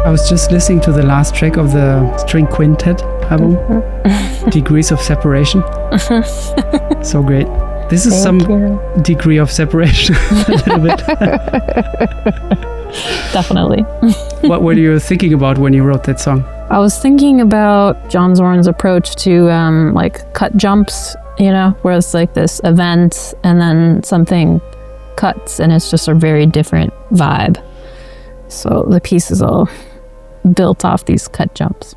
I was just listening to the last track of the string quintet album, Degrees of Separation. So great. This is degree of separation, a little bit. Definitely. What were you thinking about when you wrote that song? I was thinking about John Zorn's approach to like cut jumps, you know, where it's like this event and then something cuts and it's just a very different vibe. So the piece is all built off these cut jumps.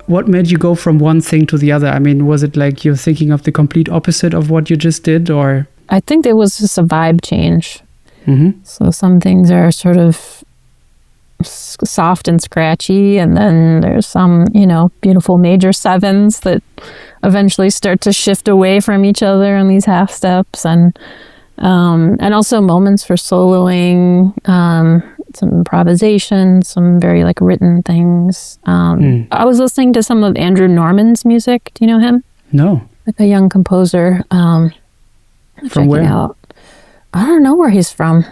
What made you go from one thing to the other? I mean, was it like you're thinking of the complete opposite of what you just did, or? I think it was just a vibe change. Mm-hmm. So some things are sort of soft and scratchy, and then there's some, you know, beautiful major sevens that eventually start to shift away from each other in these half steps, and also moments for soloing, some improvisation, some very like written things. I was listening to some of Andrew Norman's music. Do you know him? No. Like a young composer. From where? Out. I don't know where he's from.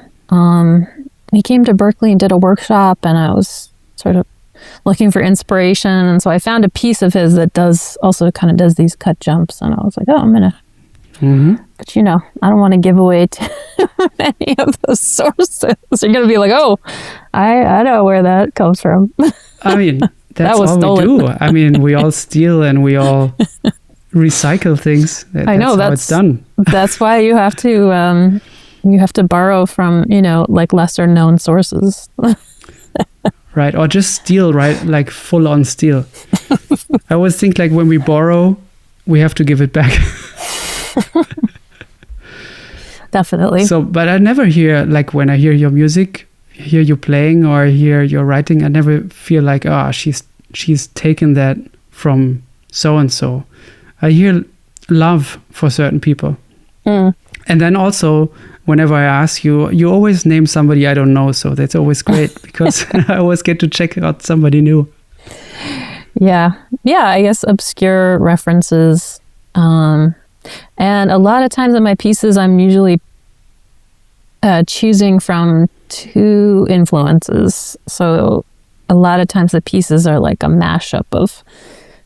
He came to Berkeley and did a workshop, and I was sort of looking for inspiration, and so I found a piece of his that does these cut jumps, and I was like, oh, I'm gonna. Mm-hmm. But you know, I don't want to give away too many of those sources. You're gonna be like, oh, I know where that comes from. I mean, that's all stolen. We do. I mean, we all steal and we all recycle things. I know that's how it's done. That's why you have to borrow from, you know, like lesser known sources. Right, or just steal, right? Like full on steal. I always think like when we borrow, we have to give it back. Definitely. So, but I never hear, like when I hear your music, hear you playing or hear your writing, I never feel like, she's taken that from so and so. I hear love for certain people. And then also, whenever I ask you, you always name somebody I don't know, so that's always great because I always get to check out somebody new. Yeah, I guess obscure references. And a lot of times in my pieces, I'm usually choosing from two influences. So a lot of times the pieces are like a mashup of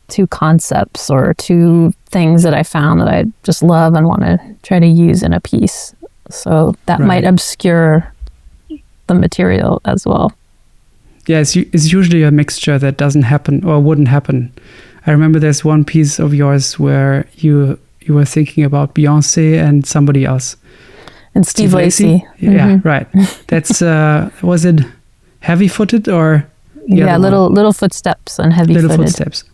two concepts or two things that I found that I just love and want to try to use in a piece. So that might obscure the material as well. Yeah, it's usually a mixture that doesn't happen or wouldn't happen. I remember there's one piece of yours where you were thinking about Beyonce and somebody else. And Steve Lacy. Yeah, right. That's, was it heavy-footed or? Little footsteps and heavy-footed. Little footsteps.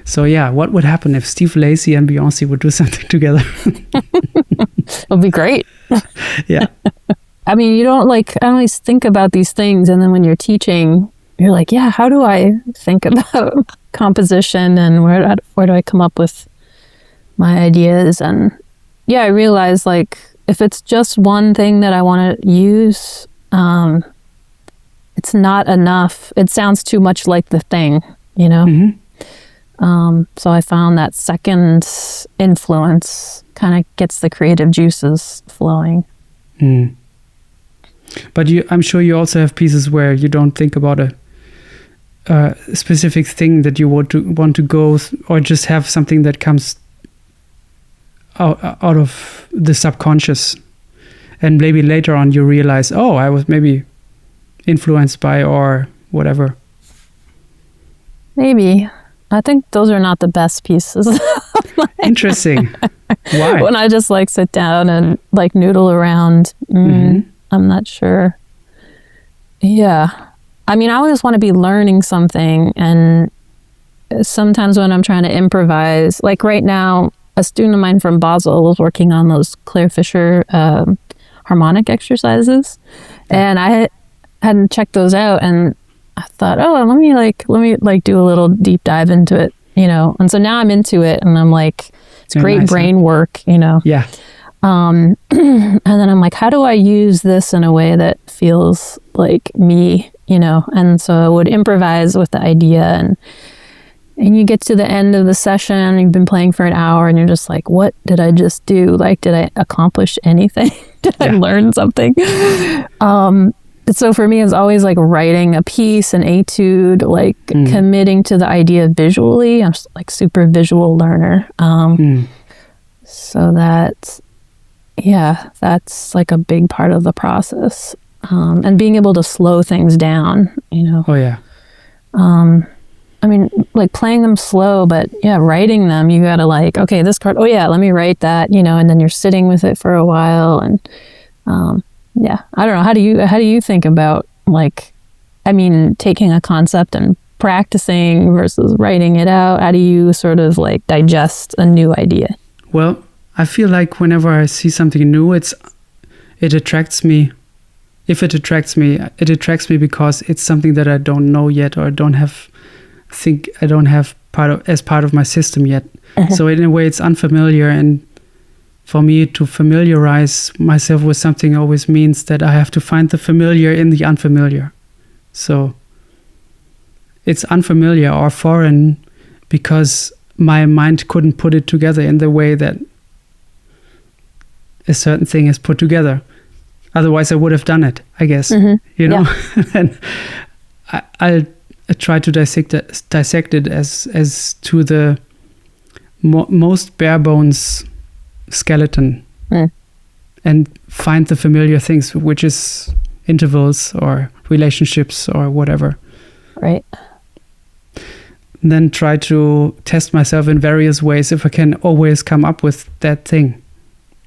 So yeah, what would happen if Steve Lacy and Beyonce would do something together? It would be great. Yeah. I mean, I always think about these things, and then when you're teaching, you're like, yeah, how do I think about composition and where do I come up with my ideas? And yeah, I realize like if it's just one thing that I want to use, it's not enough. It sounds too much like the thing, you know? Mm-hmm. So I found that second influence kind of gets the creative juices flowing. Mm. But I'm sure you also have pieces where you don't think about a specific thing that you want to go or just have something that comes out of the subconscious, and maybe later on you realize, oh, I was maybe influenced by or whatever. Maybe. I think those are not the best pieces. Interesting. Why? When I just like sit down and like noodle around, I'm not sure. Yeah. I mean, I always want to be learning something, and sometimes when I'm trying to improvise, like right now, a student of mine from Basel was working on those Claire Fisher harmonic exercises, and I hadn't checked those out, and I thought, oh, let me do a little deep dive into it, you know. And so now I'm into it, and I'm like, it's great nice, brain work, you know. Yeah. And then I'm like, how do I use this in a way that feels like me, you know? And so I would improvise with the idea, and you get to the end of the session, you've been playing for an hour, and you're just like, what did I just do? Like, did I accomplish anything? Did I learn something? so for me, it's always like writing a piece, an etude, like committing to the idea visually. I'm like super visual learner. So that's like a big part of the process. And being able to slow things down, Oh yeah. I mean, like playing them slow, but writing them, you gotta like, okay, this chord, let me write that, and then you're sitting with it for a while. And I don't know. How do you think about like, I mean, taking a concept and practicing versus writing it out? How do you sort of like digest a new idea? Well, I feel like whenever I see something new, it attracts me. If it attracts me because it's something that I don't know yet, or I don't have part of my system yet. So in a way, it's unfamiliar, and for me to familiarize myself with something always means that I have to find the familiar in the unfamiliar. So it's unfamiliar or foreign because my mind couldn't put it together in the way that a certain thing is put together. Otherwise, I would have done it, I guess. And I try to dissect it as to the most bare bones skeleton, and find the familiar things, which is intervals or relationships or whatever. Right. And then try to test myself in various ways if I can always come up with that thing.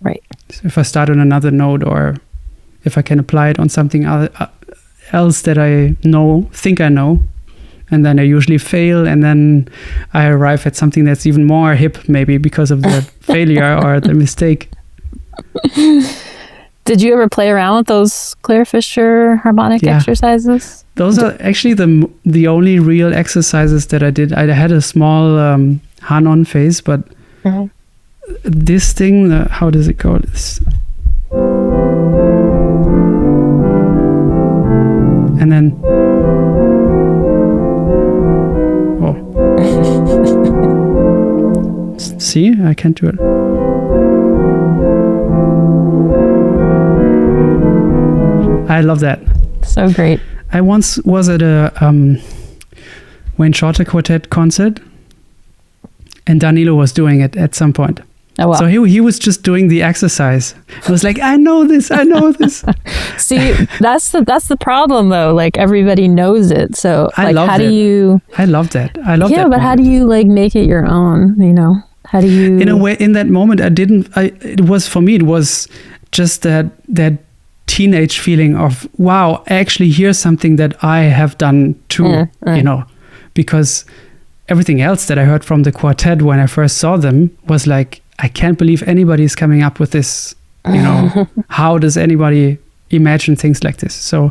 Right. So if I start on another note, or if I can apply it on something else that I think I know, and then I usually fail, and then I arrive at something that's even more hip, maybe because of the failure or the mistake. Did you ever play around with those Claire Fischer harmonic exercises? Those are actually the only real exercises that I did. I had a small Han-on phase, but this thing, how does it go? And then, see, I can't do it. I love that. So great. I once was at a Wayne Shorter Quartet concert, and Danilo was doing it at some point. Oh, wow. So he was just doing the exercise. I was like, I know this. See, that's the problem though. Like everybody knows it. So like, how do you? I love that. I love that. Yeah, but moment. how do you like make it your own? How do you? In a way, in that moment, it was just that teenage feeling of, wow, actually here's something that I have done too, because everything else that I heard from the quartet when I first saw them was like, I can't believe anybody's coming up with this, how does anybody imagine things like this? So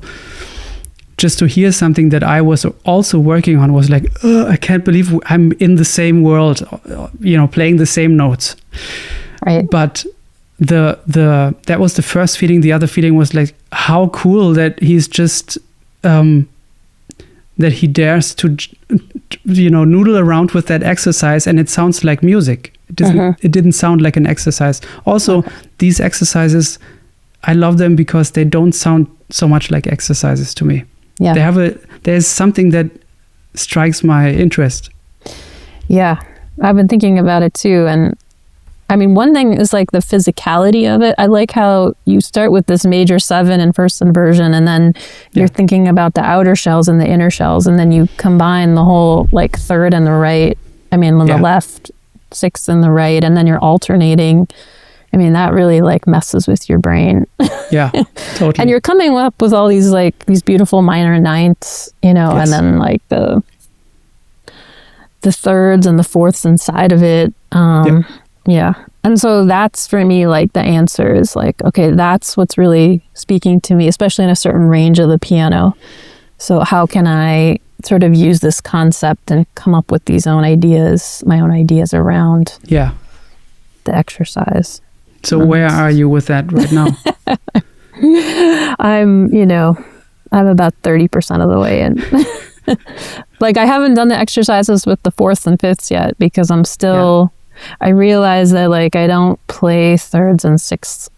just to hear something that I was also working on was like, I can't believe I'm in the same world, playing the same notes. Right. But that was the first feeling. The other feeling was like, how cool that he's just that he dares to noodle around with that exercise, and it sounds like music. It didn't sound like an exercise. Also, these exercises, I love them because they don't sound so much like exercises to me. Yeah. There's something that strikes my interest. Yeah. I've been thinking about it too, and I mean, one thing is like the physicality of it. I like how you start with this major 7 in first inversion, and then you're thinking about the outer shells and the inner shells, and then you combine the whole like third and the right. I mean, on the left, 6th and the right, and then you're alternating. I mean, that really like messes with your brain. Yeah, totally. And you're coming up with all these beautiful minor ninths, and then like the thirds and the fourths inside of it. Yeah. And so that's for me, like the answer is like, okay, that's what's really speaking to me, especially in a certain range of the piano. So how can I sort of use this concept and come up with my own ideas around the exercise. So where are you with that right now? I'm about 30% of the way in. Like I haven't done the exercises with the 4th and 5ths yet because I'm still... I realize that like I don't play 3rds and 6ths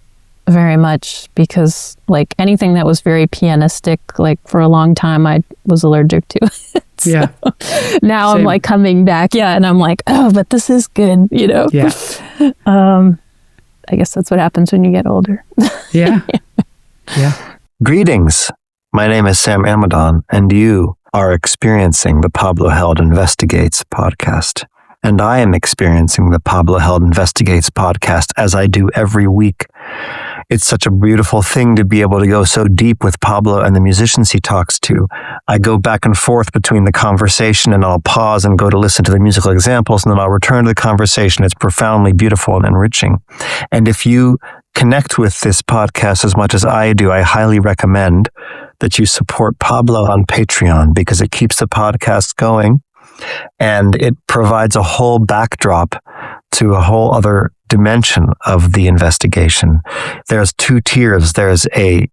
very much because like anything that was very pianistic, like for a long time I was allergic to. Yeah. Now Same. I'm like coming back. Yeah. And I'm like, oh, but this is good, you know? Yeah. I guess that's what happens when you get older. Yeah. Yeah. Greetings. My name is Sam Amadon, and you are experiencing the Pablo Held Investigates podcast. And I am experiencing the Pablo Held Investigates podcast as I do every week. It's such a beautiful thing to be able to go so deep with Pablo and the musicians he talks to. I go back and forth between the conversation and I'll pause and go to listen to the musical examples and then I'll return to the conversation. It's profoundly beautiful and enriching. And if you connect with this podcast as much as I do, I highly recommend that you support Pablo on Patreon because it keeps the podcast going. And it provides a whole backdrop to a whole other dimension of the investigation. There's 2 tiers. There's a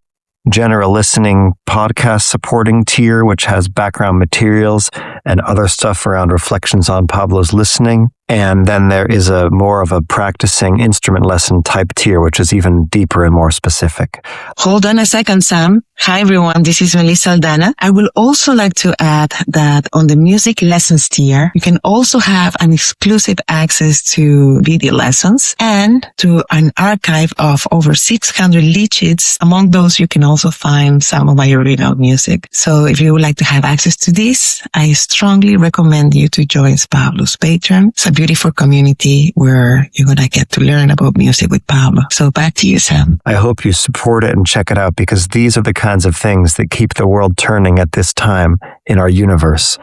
general listening podcast supporting tier, which has background materials and other stuff around reflections on Pablo's listening. And then there is a more of a practicing instrument lesson type tier, which is even deeper and more specific. Hold on a second, Sam. Hi, everyone. This is Melissa Aldana. I will also like to add that on the music lessons tier, you can also have an exclusive access to video lessons and to an archive of over 600 lead sheets. Among those, you can also find some of my original music. So if you would like to have access to this, I strongly recommend you to join Pablo's Patreon. It's a beautiful community where you're going to get to learn about music with Pablo. So back to you, Sam. I hope you support it and check it out because these are the kinds of things that keep the world turning at this time in our universe.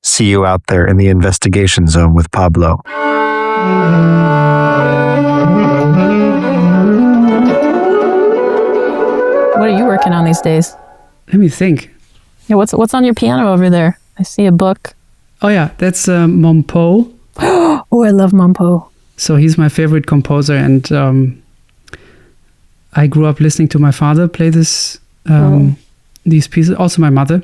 See you out there in the investigation zone with Pablo. What are you working on these days? Let me think. Yeah, what's on your piano over there? I see a book. Oh yeah, that's Mompo. Oh, I love Mompo. So he's my favorite composer, and I grew up listening to my father play these pieces. Also my mother,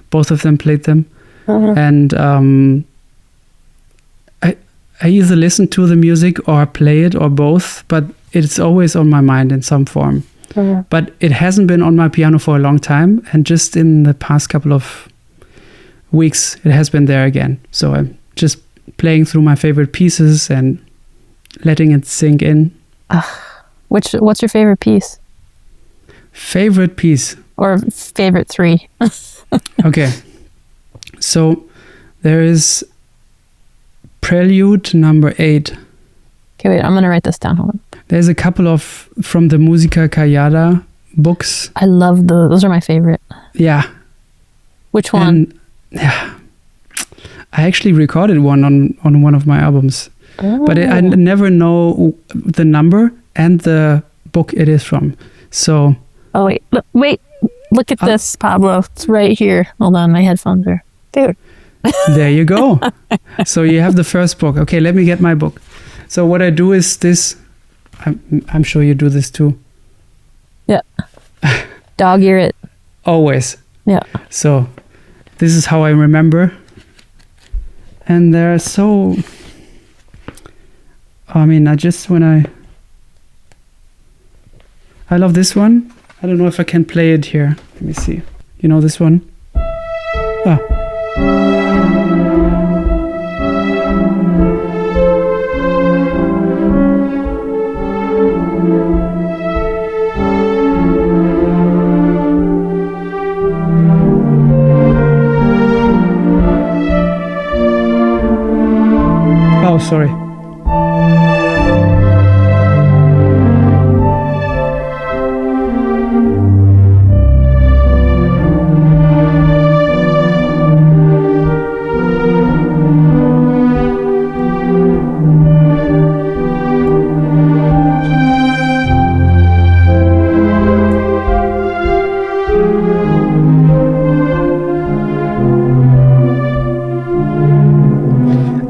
both of them played them, and I either listen to the music or play it or both, but it's always on my mind in some form. But it hasn't been on my piano for a long time, and just in the past couple of weeks, it has been there again. So I'm just playing through my favorite pieces and letting it sink in. What's your favorite piece? Favorite piece? Or favorite 3? Okay. So there is Prelude number 8. Okay, wait, I'm going to write this down. Hold on. There's a couple of from the Musica Callada books. I love those are my favorite. Yeah. Which one? And, yeah. I actually recorded one on one of my albums. But I never know the number and the book it is from. So. Oh, wait. Look at this, Pablo. It's right here. Hold on, my headphones are. Dude. There you go. So you have the first book. Okay, let me get my book. So what I do is this. I'm sure you do this too. Yeah. Dog ear it. Always. Yeah. So this is how I remember. And they're so. I mean, I love this one. I don't know if I can play it here. Let me see. You know this one? Oh, sorry.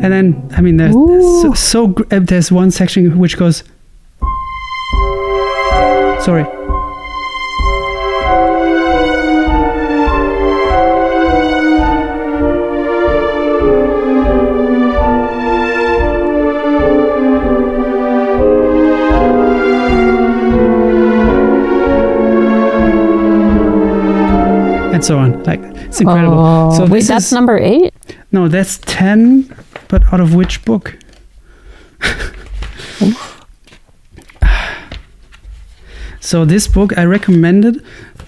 And then, I mean, there's there's one section which goes. Sorry. and so on. Like, it's incredible. Oh, So wait, this that's is, number 8? no, that's 10, but out of which book? So this book I recommended,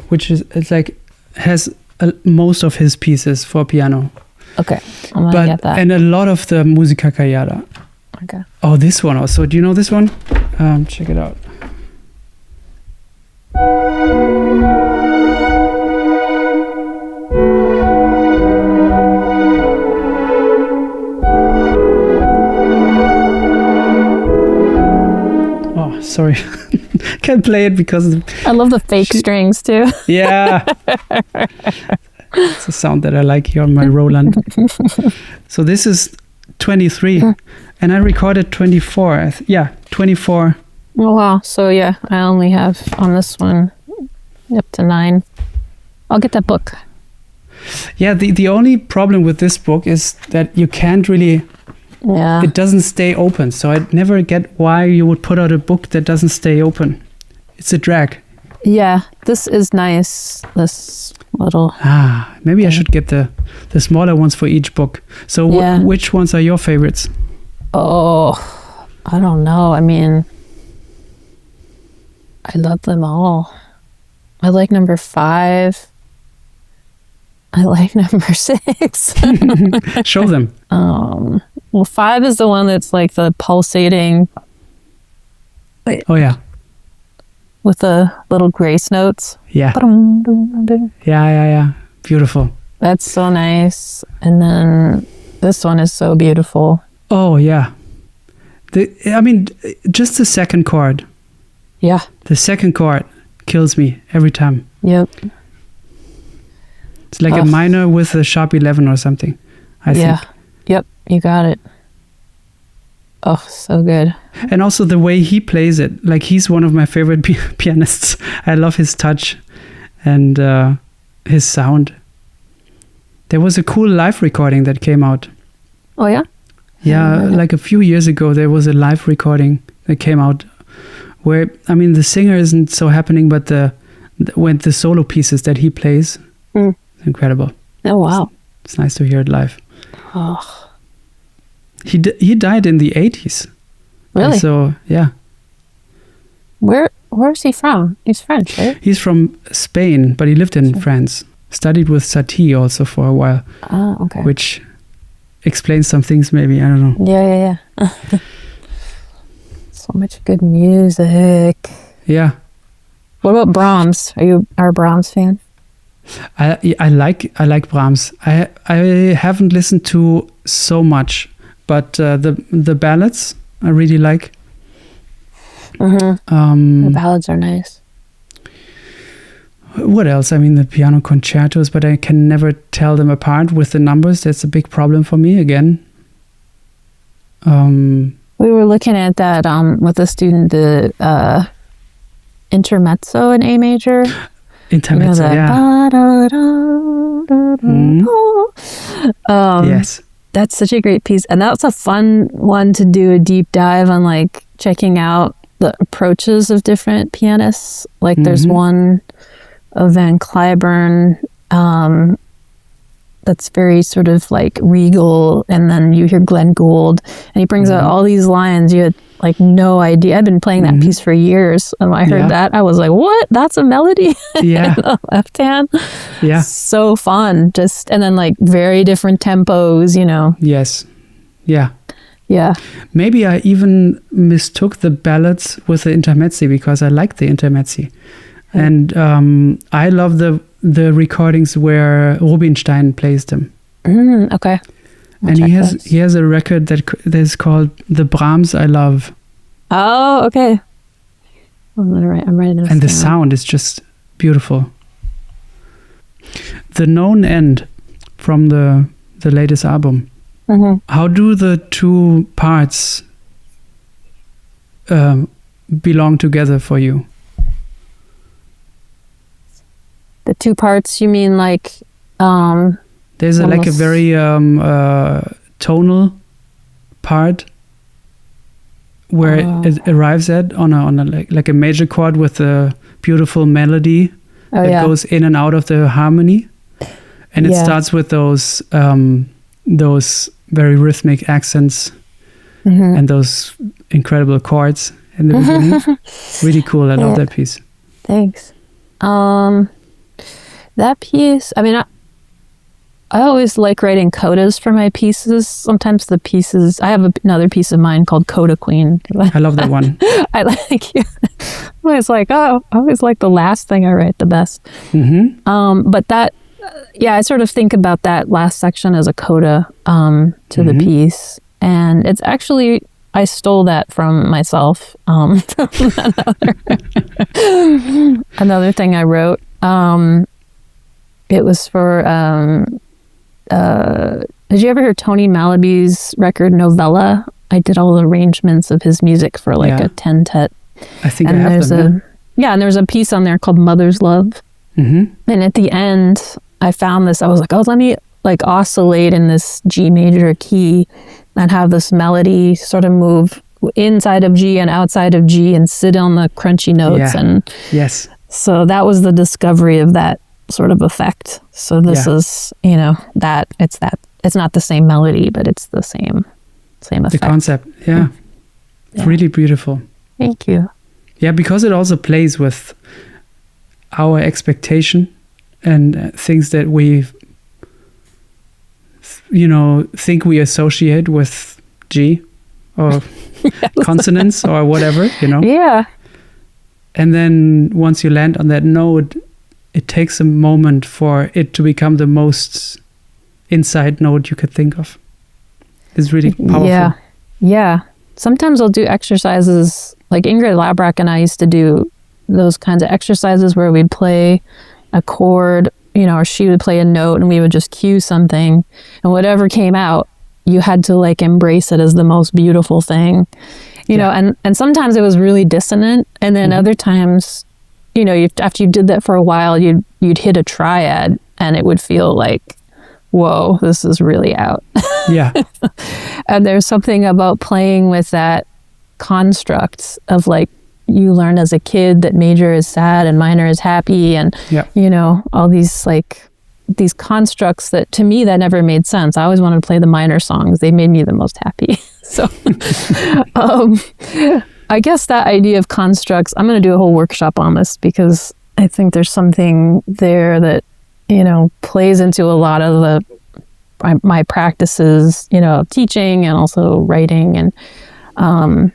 which is it's like has most of his pieces for piano, Okay, I'm gonna get that. and a lot of the musica callada. Okay. Oh, this one also. Do you know this one? Check it out. Oh, sorry. Can't play it because I love the fake strings too. yeah. It's a sound that I like here on my Roland. So this is 23 and I recorded 24. 24. Oh wow. So yeah, I only have on this one up to 9. I'll get that book. Yeah, the only problem with this book is that you can't really, Yeah. it doesn't stay open. So I never get why you would put out a book that doesn't stay open. It's a drag. Yeah, this is nice. This little. Maybe I should get the smaller ones for each book. So Yeah. which ones are your favorites? Oh, I don't know. I mean, I love them all. I like number 5. I like number 6. Show them. Well, 5 is the one that's like the pulsating Oh yeah. with the little grace notes. Yeah. Yeah. Beautiful. That's so nice. And then this one is so beautiful. Oh yeah. Just the second chord. Yeah. The second chord kills me every time. Yep. It's like a minor with a sharp 11 or something, I think. Yep. You got it. Oh, so good. And also the way he plays it. Like, he's one of my favorite pianists. I love his touch and his sound. There was a cool live recording that came out. Oh, yeah? Yeah, like a few years ago, there was a live recording that came out where, the singer isn't so happening, but the solo pieces that he plays, incredible. Oh, wow. It's nice to hear it live. Oh. He died in the 80s. Really? So, yeah. Where's he from? He's French, right? He's from Spain, but he lived in France. Studied with Satie also for a while. Oh, okay. Which explains some things, maybe. I don't know. Yeah. So much good music. Yeah. What about Brahms? Are you a Brahms fan? I like Brahms. I haven't listened to so much, but the ballads I really like. The ballads are nice. What else? The piano concertos, but I can never tell them apart with the numbers. That's a big problem for me again. We were looking at that with a student, the intermezzo in A major. Intermezzo, yes. That's such a great piece. And that's a fun one to do a deep dive on, like checking out the approaches of different pianists. Like there's one of Van Cliburn that's very sort of like regal, and then you hear Glenn Gould and he brings out all these lines you had like no idea. I've been playing that piece for years, and when I heard that I was like, what? That's a melody? Yeah. In the left hand. Yeah. So fun. And then like very different tempos, Yes. Yeah. Yeah. Maybe I even mistook the ballads with the intermezzi because I like the intermezzi. And I love the recordings where Rubinstein plays them. Okay. And he has a record that is called The Brahms I Love. Oh, okay. I'm writing this And the down. sound is just beautiful. The Known End from the latest album. How do the two parts belong together for you? The two parts, you mean like... There's a very tonal part where it arrives at on a like a major chord with a beautiful melody that goes in and out of the harmony. And it starts with those very rhythmic accents and those incredible chords in the beginning. Really cool. I love that piece. Thanks. That piece, I mean, I always like writing codas for my pieces. Sometimes the pieces, I have another piece of mine called Coda Queen. I love that one. I like it. I was like, I always like the last thing I write the best. But that, I sort of think about that last section as a coda to the piece. And it's actually, I stole that from myself. From another thing I wrote. It was for, did you ever hear Tony Malaby's record Novella? I did all the arrangements of his music for like a 10-tet. I think and I have them. And there's a piece on there called Mother's Love. And at the end, I found this. I was like, let me like oscillate in this G major key and have this melody sort of move inside of G and outside of G and sit on the crunchy notes. And so that was the discovery of that sort of effect. So this is, it's not the same melody, but it's the same effect. The concept, It's really beautiful. Thank you. Yeah, because it also plays with our expectation and things that we, think we associate with G or consonants or whatever, Yeah. And then once you land on that note, it takes a moment for it to become the most inside note you could think of. It's really powerful. Yeah. Sometimes I'll do exercises, like Ingrid Labrak and I used to do those kinds of exercises where we'd play a chord, or she would play a note and we would just cue something. And whatever came out, you had to like embrace it as the most beautiful thing. And sometimes it was really dissonant. And then other times, after you did that for a while, you'd hit a triad and it would feel like, whoa, this is really out. Yeah. And there's something about playing with that construct of like, you learn as a kid that major is sad and minor is happy. And, all these like, these constructs that to me that never made sense. I always wanted to play the minor songs. They made me the most happy. So I guess that idea of constructs, I'm going to do a whole workshop on this because I think there's something there that, plays into a lot of my practices, of teaching and also writing and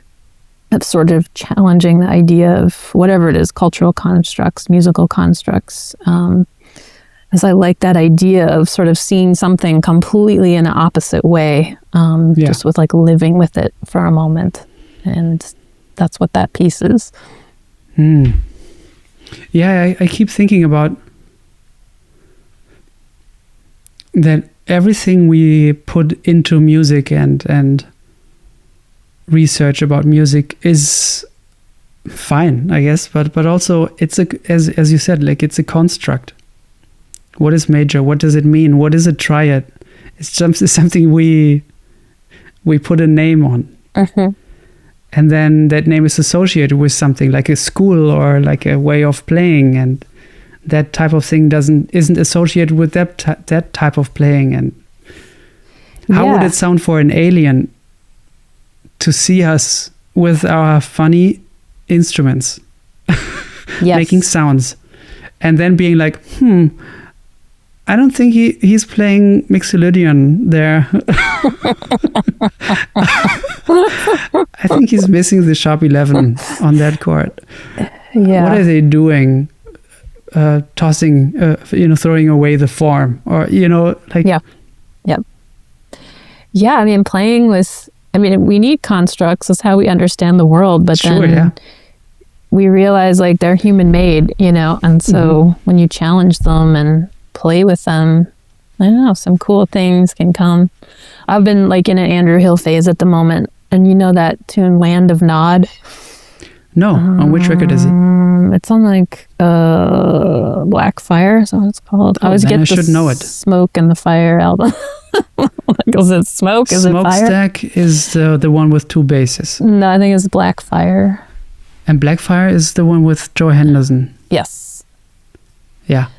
of sort of challenging the idea of whatever it is, cultural constructs, musical constructs. As I like that idea of sort of seeing something completely in an opposite way, just with like living with it for a moment. And that's what that piece is. Yeah, I keep thinking about that everything we put into music and research about music is fine, I guess, but also it's as you said, like it's a construct. What is major? What does it mean? What is a triad? It's something we put a name on. And then that name is associated with something like a school or like a way of playing, and that type of thing isn't associated with that type of playing. And how would it sound for an alien to see us with our funny instruments making sounds and then being like, I don't think he's playing Mixolydian there. I think he's missing the sharp 11 on that chord. Yeah. What are they doing? Tossing, throwing away the form, or like. Yeah. Yep. Yeah. I mean, playing with. I mean, we need constructs. That's how we understand the world. But then we realize like they're human made, and so when you challenge them and play with them, I don't know, some cool things can come. I've been like in an Andrew Hill phase at the moment, and that tune Land of Nod. No, on which record is it? It's on like Black Fire, is that what it's called? I always get the know it. Smoke and the Fire album. Is it Smoke? Is it Fire? Smokestack is the one with two basses. No, I think it's Black Fire. And Black Fire is the one with Joe Henderson. Yes. Yeah.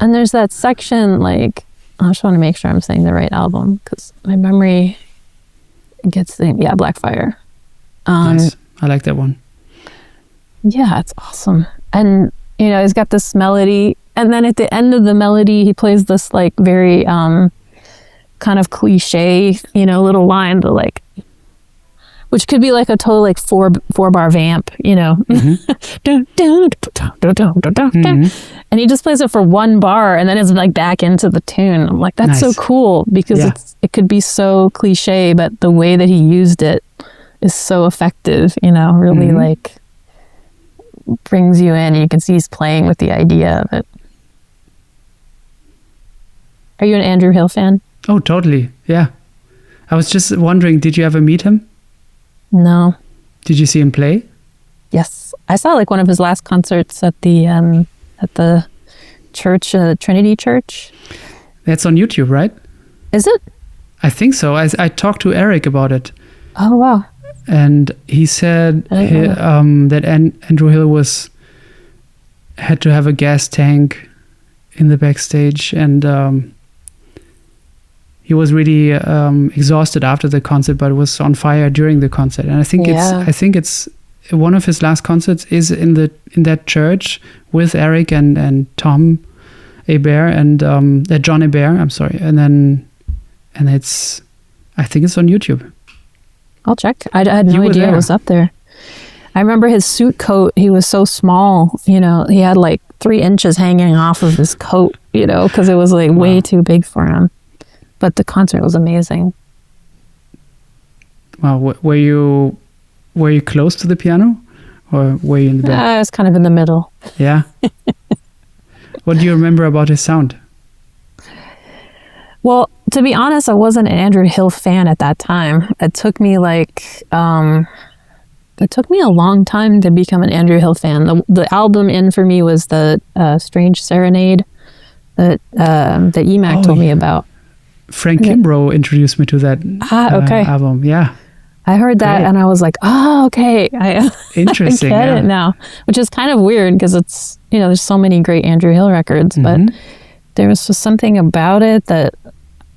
And there's that section like I just want to make sure I'm saying the right album because my memory gets the, Blackfire. Nice. I like that one. Yeah, it's awesome. And, you know, he's got this melody. And then at the end of the melody, he plays this like very kind of cliche, you know, little line to like, which could be like a total like four bar vamp, you know. And he just plays it for one bar and then it's like back into the tune. I'm like, that's so cool because it could be so cliche, but the way that he used it is so effective, you know, really like brings you in. You can see he's playing with the idea of it. Are you an Andrew Hill fan? Oh, totally. Yeah. I was just wondering, did you ever meet him? No. Did you see him play? Yes. I saw like one of his last concerts at the church, Trinity Church. That's on YouTube, right? Is it? I think so. I talked to Eric about it. Oh, wow. And he said that Andrew Hill had to have a gas tank in the backstage, and he was really exhausted after the concert, but was on fire during the concert. And I think it's one of his last concerts is in that church with Eric and Tom Hebert and John Hebert. I'm sorry, and it's I think it's on YouTube. I'll check. I had no idea it was up there. I remember his suit coat. He was so small, you know, he had like 3 inches hanging off of his coat, you know, because it was like way too big for him. But the concert was amazing. Wow. Were you close to the piano or were you in the back? I was kind of in the middle. Yeah. What do you remember about his sound? Well, to be honest, I wasn't an Andrew Hill fan at that time. It took me a long time to become an Andrew Hill fan. The album in for me was the Strange Serenade that Emac told me about. Frank Kimbrough introduced me to that album. Yeah. I heard that and I was like, oh, okay. Interesting. I get it now, which is kind of weird because it's, you know, there's so many great Andrew Hill records, but there was just something about it that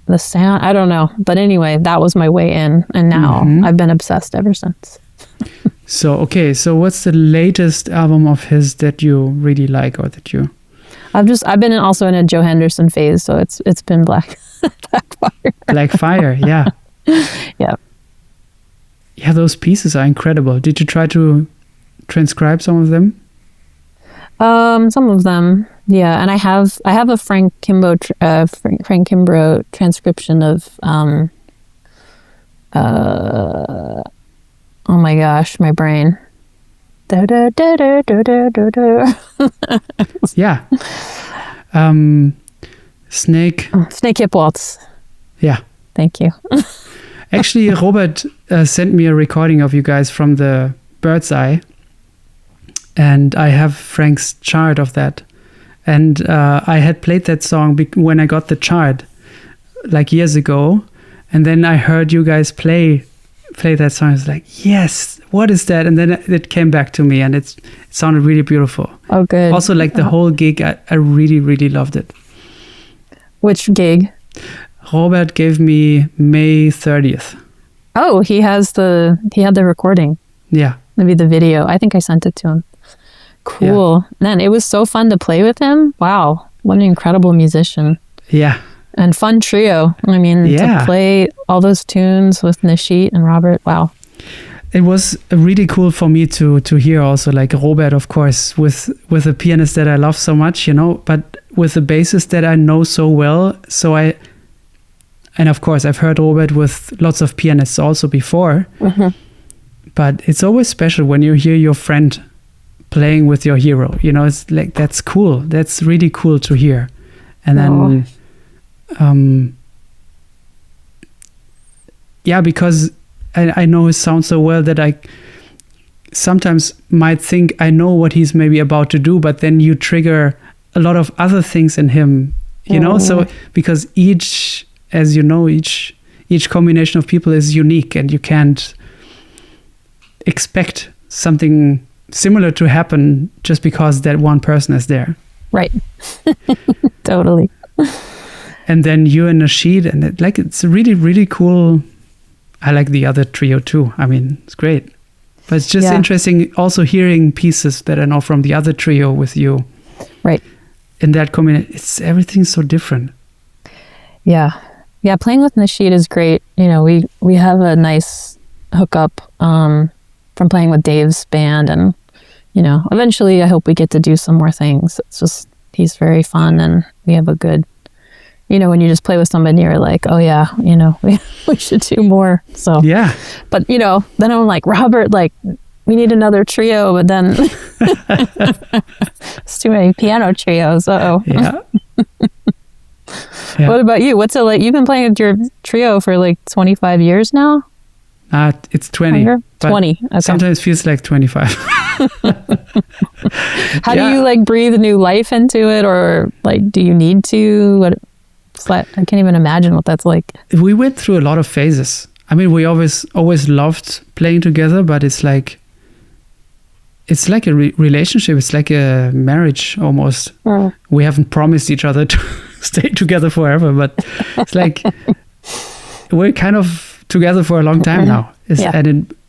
the sound, I don't know. But anyway, that was my way in. And now I've been obsessed ever since. So what's the latest album of his that you really like or that you... I've been also in a Joe Henderson phase, so it's been Blackfire. Blackfire, yeah. Yeah. Yeah, those pieces are incredible. Did you try to transcribe some of them? Some of them, yeah. And I have a Frank Kimbrough transcription of oh my gosh, my brain. Yeah. Snake Hip Waltz. Yeah. Thank you. Actually, Robert sent me a recording of you guys from the Bird's Eye, and I have Frank's chart of that. And I had played that song when I got the chart, like years ago, and then I heard you guys play that song. I was like, yes, what is that? And then it came back to me, and it sounded really beautiful. Oh, good. Also, like the whole gig, I really, really loved it. Which gig? Robert gave me May 30th. Oh, he had the recording. Yeah. Maybe the video. I think I sent it to him. Cool. Yeah. Man, it was so fun to play with him. Wow. What an incredible musician. Yeah. And fun trio. I mean, to play all those tunes with Nishit and Robert. Wow. It was really cool for me to hear also, like Robert, of course, with a pianist that I love so much, you know, but with a bassist that I know so well. And of course, I've heard Robert with lots of pianists also before. But it's always special when you hear your friend playing with your hero. You know, it's like, that's cool. That's really cool to hear. And then, because I know his sound so well that I sometimes might think I know what he's maybe about to do, but then you trigger a lot of other things in him, you know? So, because as you know, each combination of people is unique, and you can't expect something similar to happen just because that one person is there. Right. Totally. and then you and Nasheed, and it's really, really cool. I like the other trio too. I mean, it's great. But it's just interesting also hearing pieces that are not from the other trio with you. Right. In that combination, everything's so different. Yeah. Yeah, playing with Nasheed is great. You know, we have a nice hookup from playing with Dave's band, and, you know, eventually I hope we get to do some more things. It's just, he's very fun, and we have a good, you know, when you just play with somebody, you're like, oh yeah, you know, we should do more. So yeah. But, you know, then I'm like, Robert, like, we need another trio, but then it's too many piano trios. Uh-oh. Yeah. What about you? What's it like? You've been playing with your trio for like 25 years now? It's 20. 20. Okay. Sometimes feels like 25. How do you like breathe new life into it, or like do you need to? I can't even imagine what that's like. We went through a lot of phases. I mean, we always loved playing together, but it's like a relationship. It's like a marriage almost. We haven't promised each other to stay together forever, but it's like we're kind of together for a long time now.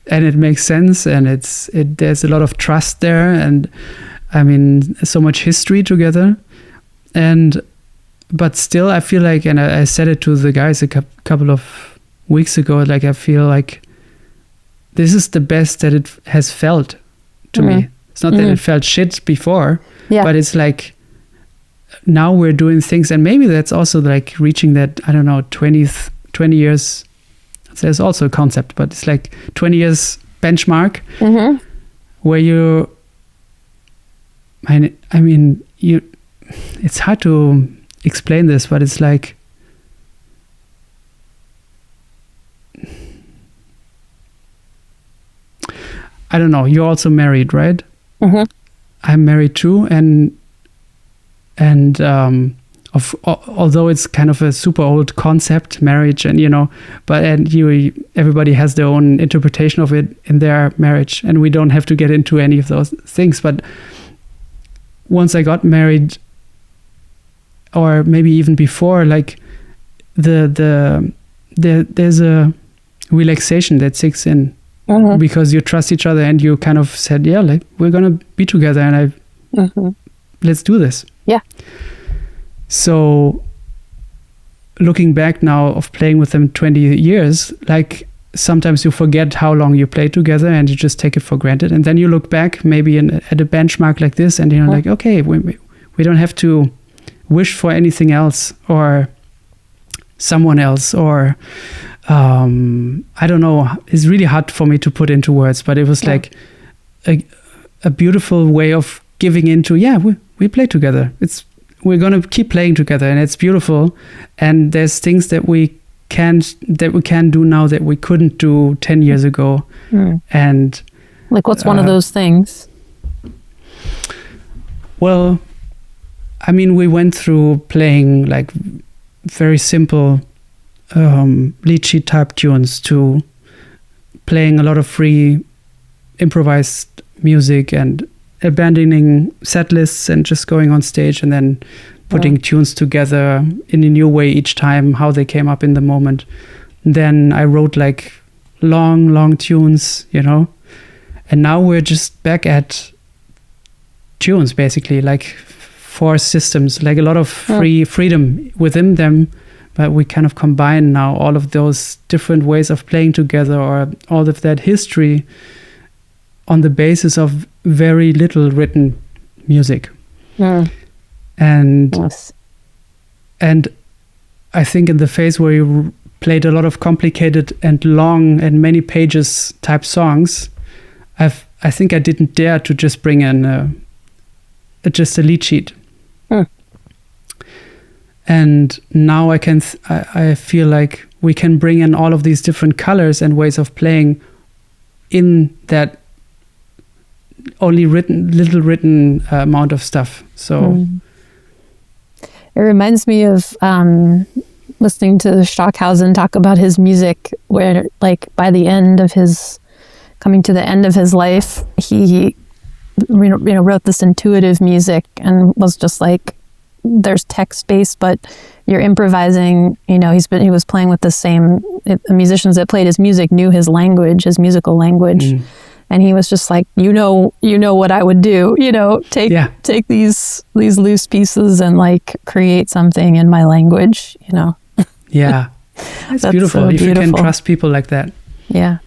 And it makes sense, and there's a lot of trust there, and I mean, so much history together, but still I feel like, and I said it to the guys a couple of weeks ago, like I feel like this is the best that it has felt to me. It's not that it felt shit before, but it's like now we're doing things, and maybe that's also like reaching that, I don't know, 20 years. There's also a concept, but it's like 20 years benchmark where you, I mean, it's hard to explain this, but it's like, I don't know, you're also married, right? I'm married too, and although it's kind of a super old concept, marriage, and you know, but everybody has their own interpretation of it in their marriage, and we don't have to get into any of those things. But once I got married, or maybe even before, like there's a relaxation that sinks in because you trust each other, and you kind of said, yeah, like we're gonna be together, and let's do this. Yeah. So looking back now of playing with them 20 years, like sometimes you forget how long you played together, and you just take it for granted. And then you look back maybe at a benchmark like this, and you're like, okay, we don't have to wish for anything else or someone else, or I don't know. It's really hard for me to put into words, but it was like a beautiful way of giving into, we play together. We're going to keep playing together, and it's beautiful. And there's things that we can do now that we couldn't do 10 years ago. And like, what's one of those things? Well, I mean, we went through playing like very simple lead sheet type tunes to playing a lot of free improvised music, and abandoning set lists and just going on stage and then putting tunes together in a new way each time, how they came up in the moment. Then I wrote like long tunes, you know, and now we're just back at tunes, basically, like 4 systems, like a lot of freedom within them, but we kind of combine now all of those different ways of playing together, or all of that history, on the basis of very little written music. And I think in the phase where you played a lot of complicated and long and many pages type songs, I think I didn't dare to just bring in just a lead sheet. And now I feel like we can bring in all of these different colors and ways of playing in that only little written amount of stuff. So it reminds me of listening to Stockhausen talk about his music, where like by the end of coming to the end of his life, he wrote this intuitive music and was just like there's text based, but you're improvising. You know, he was playing with the musicians that played his music knew his language, his musical language. And he was just like, you know what I would do, take these loose pieces and like create something in my language, Yeah. That's beautiful. So if beautiful. You can trust people like that. Yeah.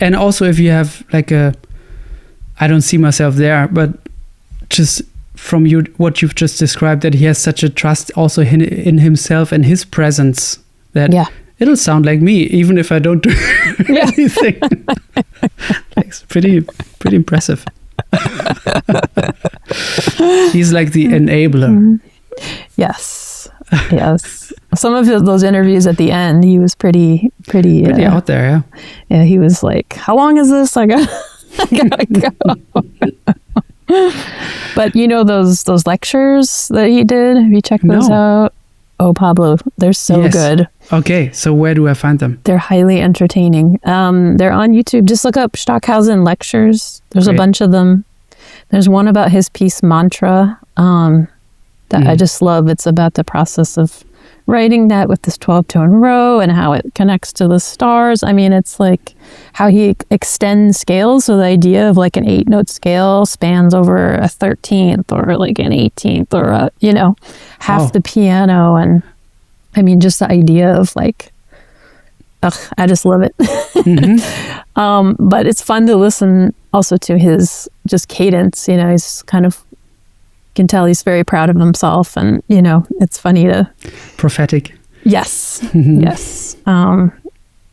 And also if you have like I don't see myself there, but just from what you've just described, that he has such a trust also in himself and his presence that it'll sound like me, even if I don't do anything. It's pretty impressive. He's like the enabler. Yes. Some of those interviews at the end, he was pretty out there. Yeah. Yeah. He was like, "How long is this? I gotta go." But those lectures that he did. Have you checked those out? Oh, Pablo, they're so good. Okay, so where do I find them? They're highly entertaining. They're on YouTube. Just look up Stockhausen lectures. There's a bunch of them. There's one about his piece Mantra that I just love. It's about the process of writing that with this 12-tone row and how it connects to the stars. I mean, it's like how he extends scales. So the idea of like an 8-note scale spans over a 13th or like an 18th or half the piano. And I mean, just the idea of like, I just love it. But it's fun to listen also to his just cadence. He's kind of, can tell he's very proud of himself, and it's funny to prophetic. Yes. Yes.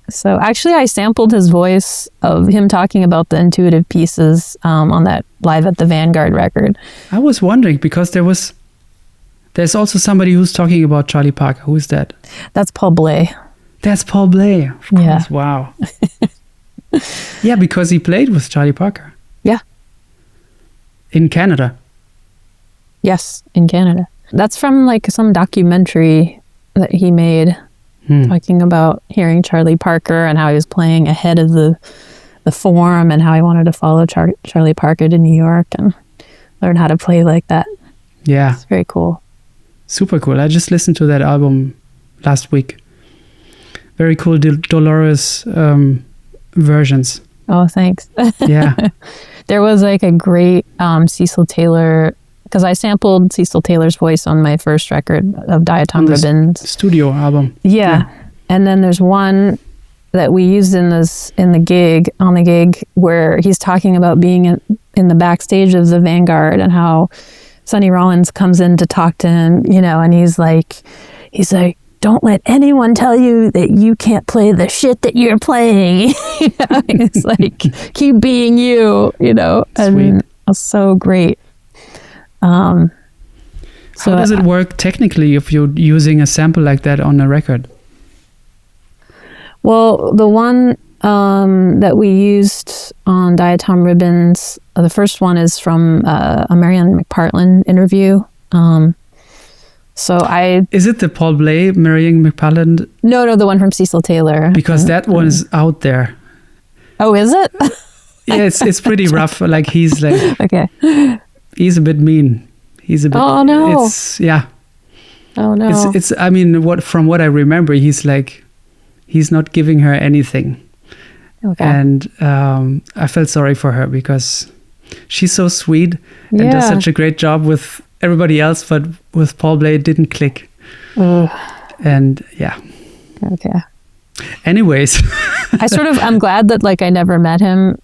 So actually I sampled his voice of him talking about the intuitive pieces on that Live at the Vanguard record. I was wondering because there's also somebody who's talking about Charlie Parker. Who is that? That's Paul Bley. That's Paul Bley. Of course. Yeah. Wow. Yeah, because he played with Charlie Parker. Yeah. In Canada. Yes, in Canada. That's from like some documentary that he made talking about hearing Charlie Parker and how he was playing ahead of the form and how he wanted to follow Charlie Parker to New York and learn how to play like that. Yeah. It's very cool. Super cool. I just listened to that album last week. Very cool Dolores versions. Oh, thanks. Yeah. There was like a great Cecil Taylor, because I sampled Cecil Taylor's voice on my first record of Diatom Ribbons. Studio album. Yeah. And then there's one that we used on the gig where he's talking about being in the backstage of the Vanguard and how Sonny Rollins comes in to talk to him, and he's like, don't let anyone tell you that you can't play the shit that you're playing. It's like, keep being you, and it's so great. How does it work technically if you're using a sample like that on a record? Well, the one that we used on Diatom Ribbons, the first one is from a Marianne McPartland interview. Is it the Paul Bley, Marianne McPartland? No, the one from Cecil Taylor. Because that one is out there. Oh, is it? Yeah, it's pretty rough. Like he's like, okay. He's a bit mean. He's a bit. Oh no! Oh no! It's. I mean, from what I remember, he's not giving her anything. Okay. And I felt sorry for her because she's so sweet and does such a great job with everybody else, but with Paul Bley it didn't click. And yeah. Okay. Anyways, I'm glad that like I never met him.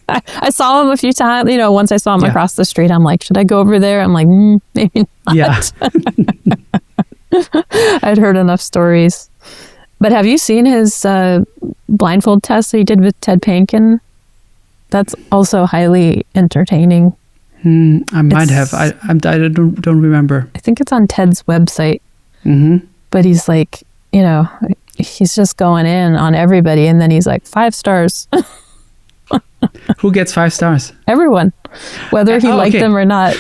I saw him a few times, once I saw him across the street, I'm like, should I go over there? I'm like, maybe not. Yeah. I'd heard enough stories. But have you seen his blindfold test that he did with Ted Pankin? That's also highly entertaining. I might have. I don't remember. I think it's on Ted's website. Mm-hmm. But he's like, he's just going in on everybody. And then he's like, 5 stars. Who gets 5 stars? Everyone, whether he liked them or not.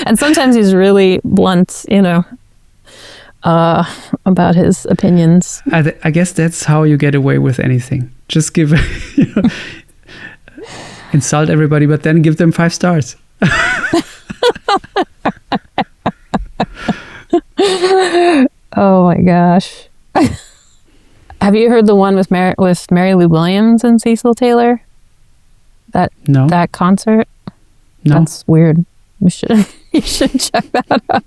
And sometimes he's really blunt, about his opinions. I guess that's how you get away with anything. Just give, insult everybody, but then give them 5 stars. my gosh. Have you heard the one with Mary Lou Williams and Cecil Taylor? No. That concert? No. That's weird. You should check that out.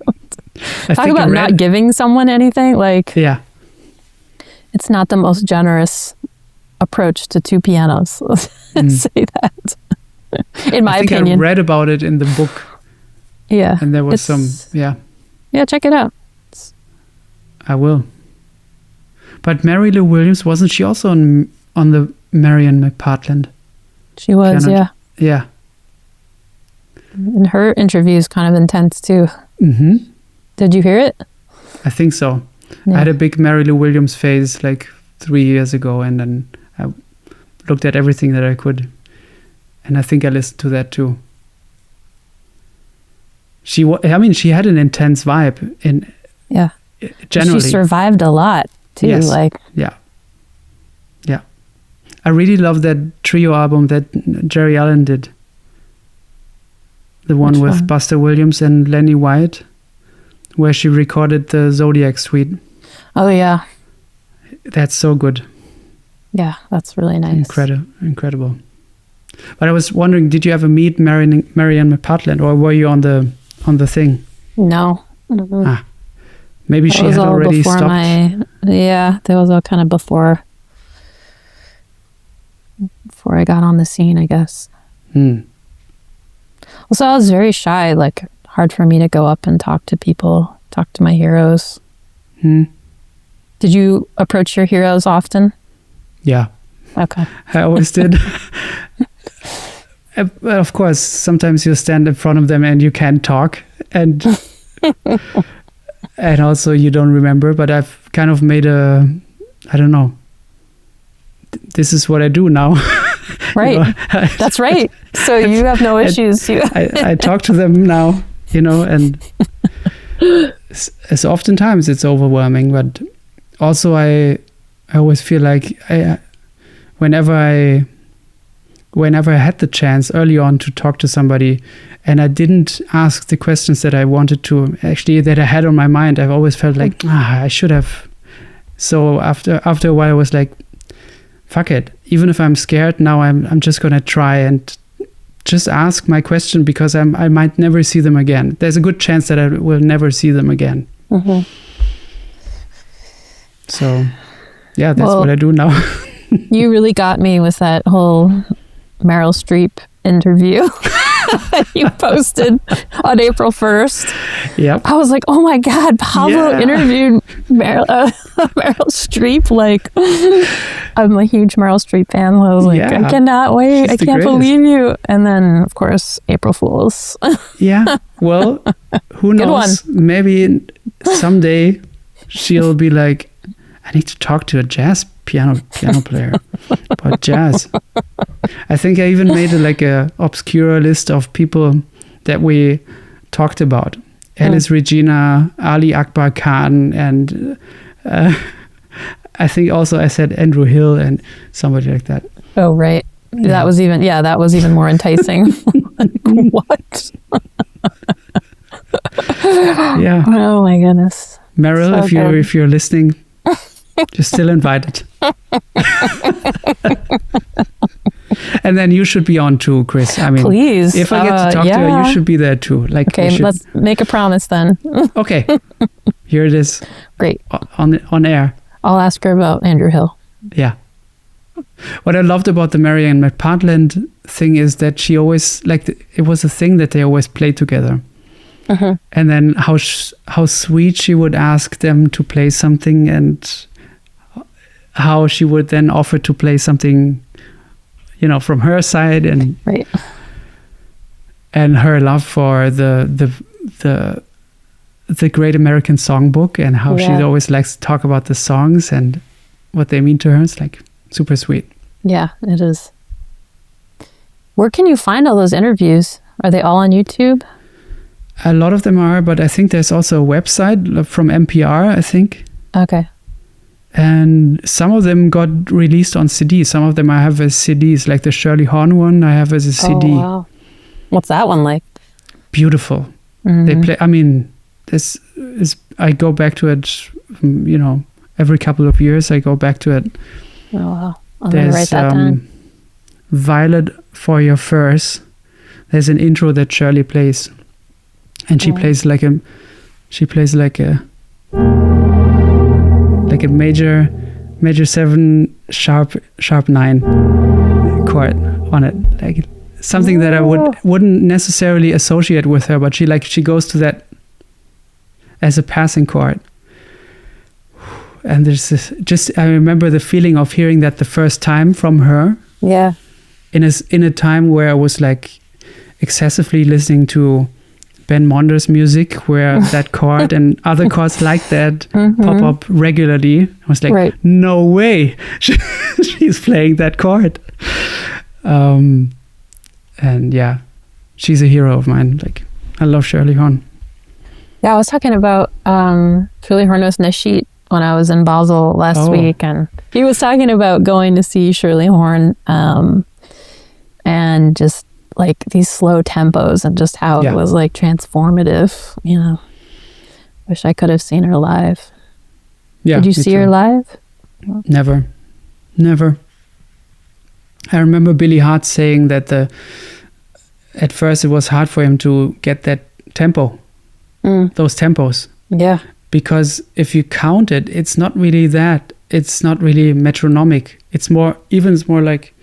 Talk about not giving someone anything. Like, yeah. It's not the most generous approach to two pianos. Let's say that. In my opinion. I read about it in the book. Yeah. And there was yeah, check it out. I will. But Mary Lou Williams, wasn't she also on the Marian McPartland? She was, piano? Yeah. Yeah. And her interview is kind of intense too. Mm-hmm. Did you hear it? I think so. Yeah. I had a big Mary Lou Williams phase like 3 years ago, and then I looked at everything that I could, and I think I listened to that too. She had an intense vibe in. Yeah. Generally, she survived a lot too. Yes. Yeah. I really love that trio album that Jerry Allen did. The one with Buster Williams and Lenny White, where she recorded the Zodiac Suite. Oh yeah. That's so good. Yeah, that's really nice. Incredible. But I was wondering, did you ever meet Marianne McPartland, or were you on the thing? No. Maybe she had already stopped. That was all kind of before I got on the scene, I guess. Also, I was very shy, like hard for me to go up and talk to people, talk to my heroes. Did you approach your heroes often? Yeah. Okay. I always did. Of course, sometimes you stand in front of them and you can't talk, and and also you don't remember, but I've kind of made I don't know, this is what I do now. Right. That's right. So you have no issues. I talk to them now, and as oftentimes it's overwhelming, but also I always feel like whenever I had the chance early on to talk to somebody and I didn't ask the questions that I wanted to, actually that I had on my mind, I've always felt like, I should have. So after a while I was like, fuck it. Even if I'm scared now, I'm just going to try and just ask my question, because I might never see them again. There's a good chance that I will never see them again. Mm-hmm. So yeah, that's what I do now. You really got me with that whole Meryl Streep interview you posted on April 1st. Yep. I was like, oh my God, Pablo interviewed Meryl Streep. Like, I'm a huge Meryl Streep fan. I was like, I cannot wait. I can't believe you. And then, of course, April Fools. Yeah. Well, who knows? Maybe someday she'll be like, I need to talk to a jazz piano player about jazz. I think I even made a obscure list of people that we talked about. Alice Regina, Ali Akbar Khan, and I think also I said Andrew Hill and somebody like that. Oh, right. Yeah. That was even more enticing. Like, what? Yeah. Oh my goodness. Meryl, so if you're listening, you're still invited. And then you should be on too, Kris. I mean, please. If I get to talk to her, you should be there too. Like, okay, let's make a promise then. Okay, here it is. Great. On air. I'll ask her about Andrew Hill. Yeah. What I loved about the Marianne McPartland thing is that she always it was a thing that they always played together. Mm-hmm. And then how sweet she would ask them to play something, and how she would then offer to play something, from her side, and right. And her love for the Great American Songbook, and how she always likes to talk about the songs and what they mean to her. It's like super sweet. Yeah, it is. Where can you find all those interviews? Are they all on YouTube? A lot of them are, but I think there's also a website from NPR, I think. Okay. And some of them got released on CD. Some of them I have as CDs, like the Shirley Horn one I have as a CD. Oh, wow. What's that one like? Beautiful. Mm-hmm. They play, this is, I go back to it every couple of years I go back to it. Oh, wow. I'm going to write that down. Violet for Your Furs. There's an intro that Shirley plays, and she plays like a major 7 sharp 9 chord on it, like something that I wouldn't necessarily associate with her, but she goes to that as a passing chord. And there's this, I remember the feeling of hearing that the first time from her. Yeah. In a time where I was like excessively listening to Ben Monder's music, where that chord and other chords like that pop up regularly. I was like, no way, she's playing that chord. And yeah, she's a hero of mine. Like, I love Shirley Horn. Yeah, I was talking about Shirley Horn with Nashit when I was in Basel last week, and he was talking about going to see Shirley Horn and just like these slow tempos and just how it was like transformative, Wish I could have seen her live. Yeah. Did you see her live? Never. I remember Billy Hart saying that at first it was hard for him to get that tempo, those tempos. Yeah. Because if you count it, it's not really that. It's not really metronomic. It's more like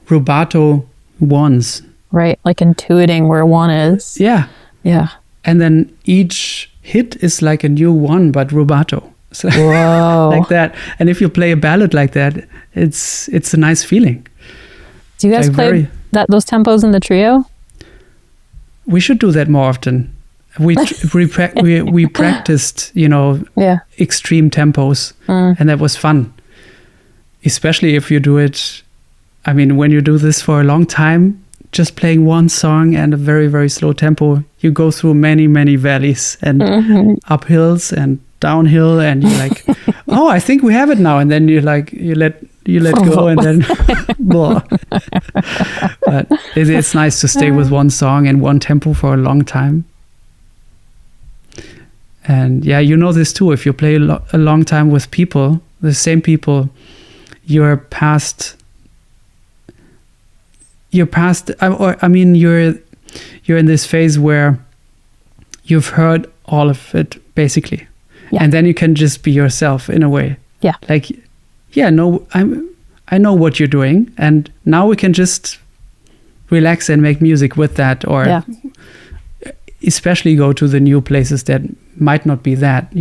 rubato ones. Right, like intuiting where one is. Yeah. Yeah. And then each hit is like a new one, but rubato. So whoa. Like that. And if you play a ballad like that, it's a nice feeling. Do you guys play those tempos in the trio? We should do that more often. We practiced, extreme tempos, and that was fun. Especially if you do it. I mean, when you do this for a long time, just playing one song and a very, very slow tempo, you go through many, many valleys and uphills and downhill, and you're like, oh, I think we have it now. And then you let go, and then blah. But it's nice to stay with one song and one tempo for a long time. And yeah, this too. If you play a long time with people, the same people, you're past. You're in this phase where you've heard all of it basically, and then you can just be yourself in a way. Yeah. Like, I know what you're doing, and now we can just relax and make music with that, or especially go to the new places that might not be that,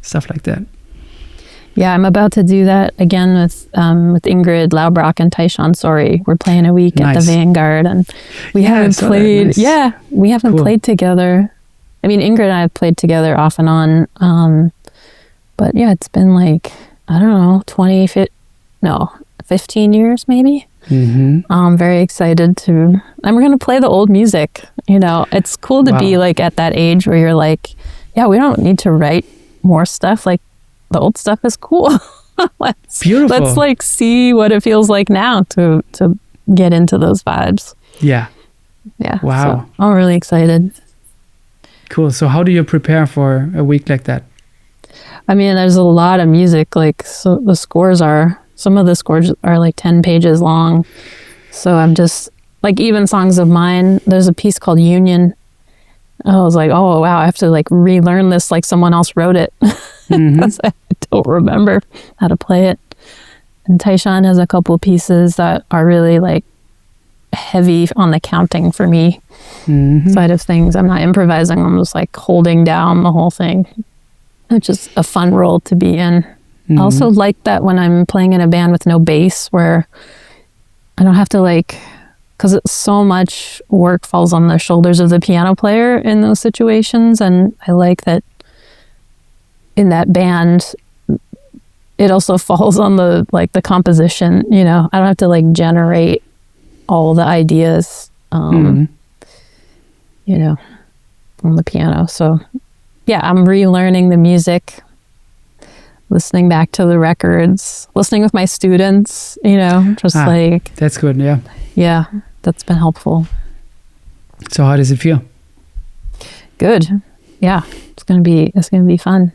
stuff like that. Yeah, I'm about to do that again with Ingrid Laubrock and Taishan Sori. We're playing a week at the Vanguard, and we haven't played. Nice. Yeah, we haven't played together. I mean, Ingrid and I have played together off and on, but yeah, it's been like, I don't know, 15 years maybe. I'm very excited and we're going to play the old music. It's cool to be like at that age where you're like, yeah, we don't need to write more stuff. Like, the old stuff is cool. Beautiful. Let's like see what it feels like now to get into those vibes. Yeah. Wow. So I'm really excited. Cool. So how do you prepare for a week like that? I mean, there's a lot of music. Like, so some of the scores are like 10 pages long. So I'm just like, even songs of mine, there's a piece called Union. I was like, oh wow, I have to like relearn this like someone else wrote it. Because I don't remember how to play it. And Taishan has a couple pieces that are really like heavy on the counting for me side of things. I'm not improvising, I'm just like holding down the whole thing, which is a fun role to be in. I also like that when I'm playing in a band with no bass, where I don't have to like, because so much work falls on the shoulders of the piano player in those situations. And I like that in that band, it also falls on the composition, I don't have to like generate all the ideas, on the piano. So yeah, I'm relearning the music, listening back to the records, listening with my students, like. That's good, yeah. Yeah, that's been helpful. So how does it feel? Good. Yeah, it's gonna be fun.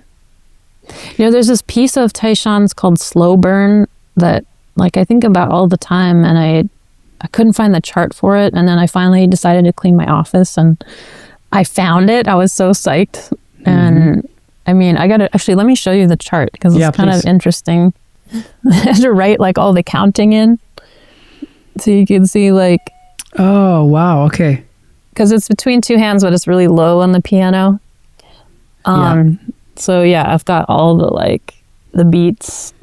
You know, there's this piece of Taishan's called Slow Burn that like I think about all the time, and I couldn't find the chart for it, and then I finally decided to clean my office and I found it. I was so psyched. And I mean, I gotta actually let me show you the chart because it's kind of interesting. I had to write like all the counting in so you can see like, oh wow, okay, because it's between two hands but it's really low on the piano. So yeah, I've got all the like the beats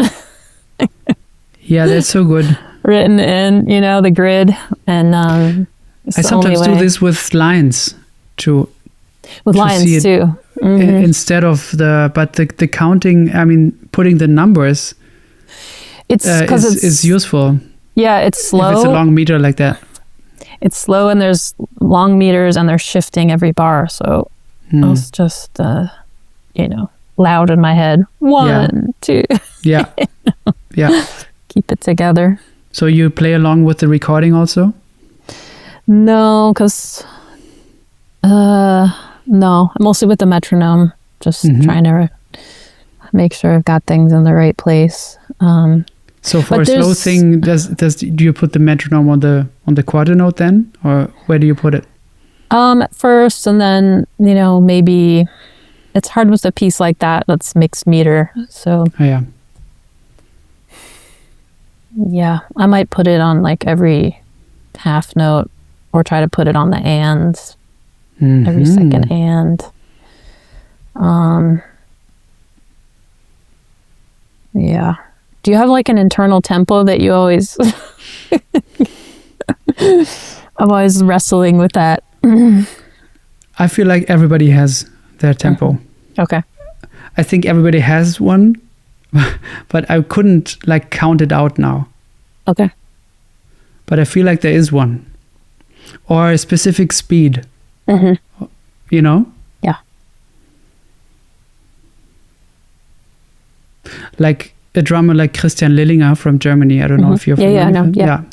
yeah, that's so good, written in, you know, the grid. And I sometimes do this with lines too, with lines too, instead of the counting. I mean, putting the numbers, it's because it's useful. Yeah, it's slow. If it's a long meter like that, it's slow, and there's long meters, and they're shifting every bar. So it's just you know, loud in my head. 1, 2. Yeah, yeah. Keep it together. So you play along with the recording also? No, because no, mostly with the metronome. Just trying to make sure I've got things in the right place. So for a slow thing, do you put the metronome on the quarter note then, or where do you put it? At first, and then you know, maybe it's hard with a piece like that that's mixed meter. So yeah, I might put it on like every half note, or try to put it on the ands, every second and. Yeah. Do you have like an internal tempo that you always... I'm always wrestling with that. I feel like everybody has their tempo. Okay. I think everybody has one, but I couldn't like count it out now. Okay. But I feel like there is one. Or a specific speed. You know? Yeah. Like a drummer like Christian Lillinger from Germany. I don't know if you're familiar with him. Yeah.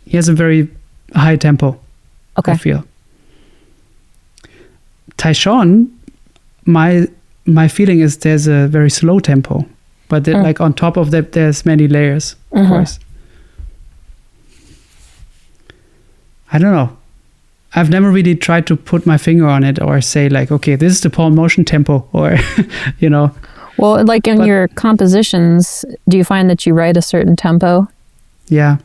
He has a very high tempo. Okay. I feel. Taishan, my feeling is there's a very slow tempo, but like on top of that, there's many layers, of course. I don't know. I've never really tried to put my finger on it or say like, okay, this is the Paul Motion tempo, or, you know. Well, like in your compositions, do you find that you write a certain tempo? Yeah.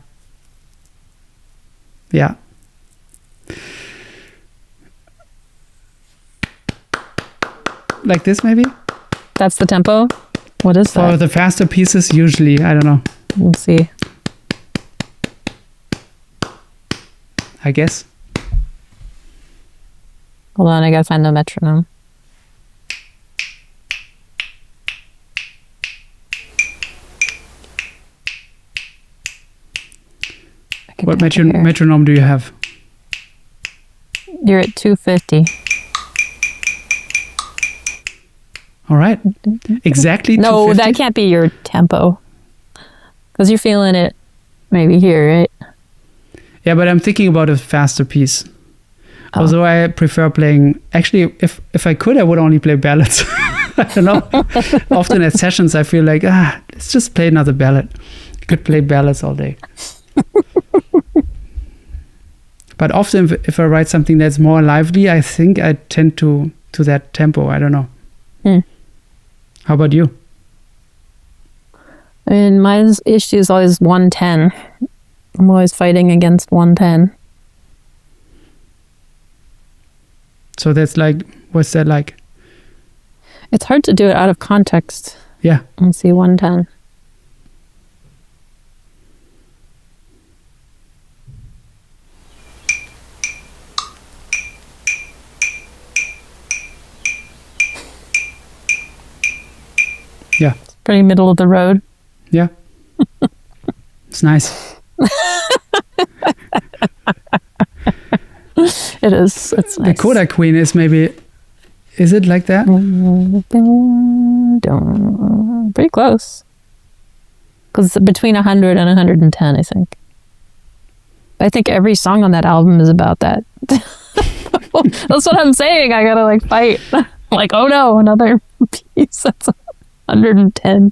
Yeah. Like this, maybe? That's the tempo? What is that? For the faster pieces, usually, I don't know. Let's see. I guess. Hold on, I gotta find the metronome. What metronome do you have? You're at 250. All right. Exactly. No, that can't be your tempo. Because you're feeling it maybe here, right? Yeah, but I'm thinking about a faster piece. Oh. Although I prefer playing... Actually, if I could, I would only play ballads. I don't know. Often at sessions, I feel like, let's just play another ballad. I could play ballads all day. But often, if I write something that's more lively, I think I tend to that tempo. I don't know. How about you? I mean, my issue is always 110. I'm always fighting against 110. So that's like, what's that like? It's hard to do it out of context. Yeah. Let's see, 110. Yeah. It's pretty middle of the road. Yeah. It's nice. It is. It's nice. The Kodak Queen is maybe... Is it like that? Pretty close. Because between 100 and 110, I think. I think every song on that album is about that. That's what I'm saying. I gotta like fight. Like, oh no, another piece. 110.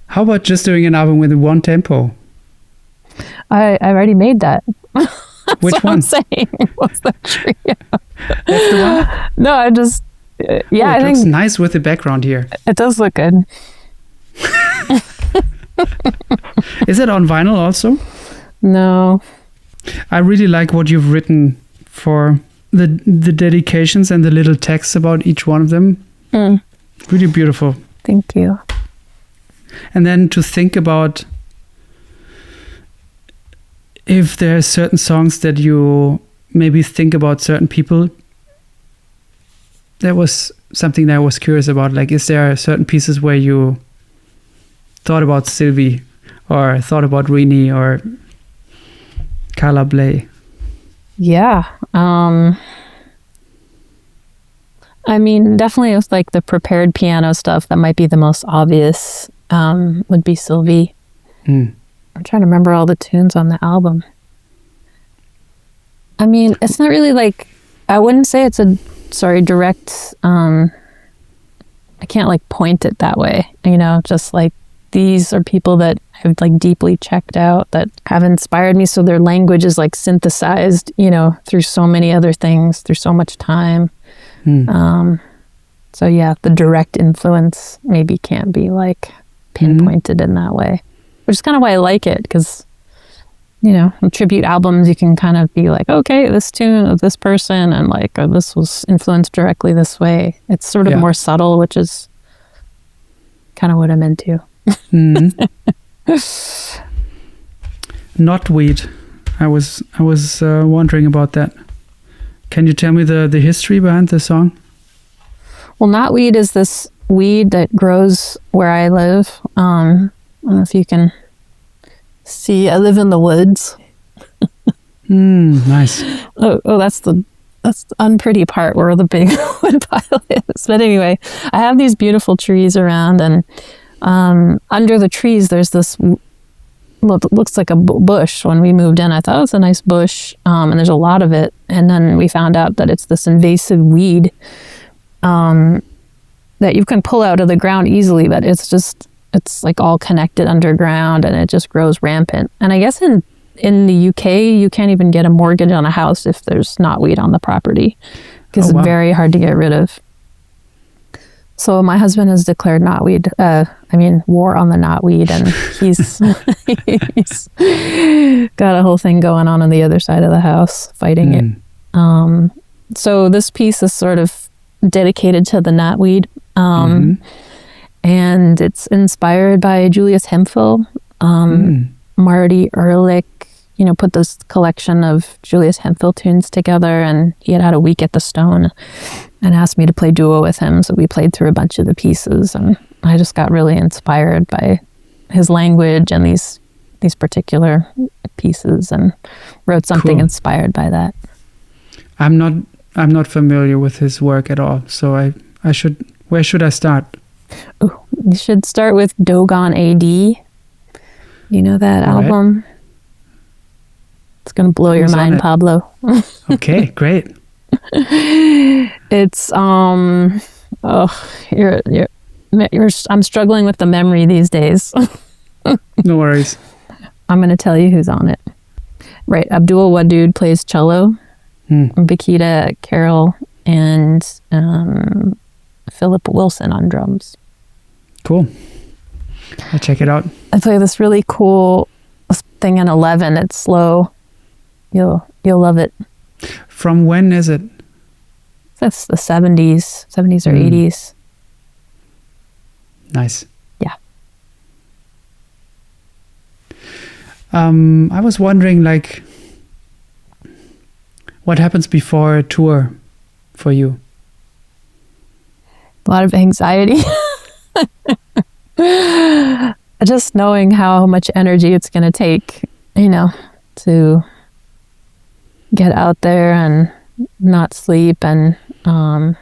How about just doing an album with one tempo? I already made that. Which what one? I'm saying. What's the trio? That's the one? No, I just... yeah, I think... looks nice with the background here. It does look good. Is it on vinyl also? No. I really like what you've written for the dedications and the little texts about each one of them. Really beautiful. Thank you. And then to think about if there are certain songs that you maybe think about certain people. That was something that I was curious about. Like, is there certain pieces where you thought about Sylvie or thought about Rini or Carla Bley? Yeah. I mean, definitely with like the prepared piano stuff, that might be the most obvious, would be Sylvie. I'm trying to remember all the tunes on the album. I mean, it's not really like, I wouldn't say it's a, direct, I can't like point it that way, you know, just like these are people that I've like deeply checked out that have inspired me. So their language is like synthesized, you know, through so many other things, through so much time. So yeah, the direct influence maybe can't be like pinpointed in that way, which is kind of why I like it, because, you know, in tribute albums, you can kind of be like, okay, this tune of this person and like, oh, this was influenced directly this way. It's sort of more subtle, which is kind of what I'm into. Knotweed. I was wondering about that. Can you tell me the history behind the song? Well, knotweed is this weed that grows where I live. I don't know if you can see. I live in the woods. Nice. Oh, that's the unpretty part where the big wood pile is. But anyway, I have these beautiful trees around, and under the trees, there's this. Well, it looks like a bush. When we moved in, I thought it was a nice bush, and there's a lot of it. And then we found out that it's this invasive weed that you can pull out of the ground easily, but it's like all connected underground, and it just grows rampant. And I guess in the UK, you can't even get a mortgage on a house if there's knotweed on the property, because it's very hard to get rid of. So my husband has declared war on the knotweed, and he's got a whole thing going on the other side of the house fighting it. So this piece is sort of dedicated to the knotweed, and it's inspired by Julius Hemphill. Marty Ehrlich, you know, put this collection of Julius Hemphill tunes together, and he had a week at the Stone and asked me to play duo with him. So we played through a bunch of the pieces, and I just got really inspired by his language and these particular pieces, and wrote something inspired by that. I'm not familiar with his work at all, so where should I start? Ooh, you should start with Dogon AD. You know that album? Right. It's going to blow your mind, Pablo. Okay, great. It's I'm struggling with the memory these days. No worries. I'm going to tell you who's on it. Right, Abdul Wadud plays cello. Bakita Carroll and Philip Wilson on drums. Cool. I'll check it out. I play this really cool thing in 11. It's slow. You'll love it. From when is it? That's the 70s or 80s. Nice. Yeah. I was wondering, like, what happens before a tour for you? A lot of anxiety. Just knowing how much energy it's going to take, you know, to get out there and not sleep, and the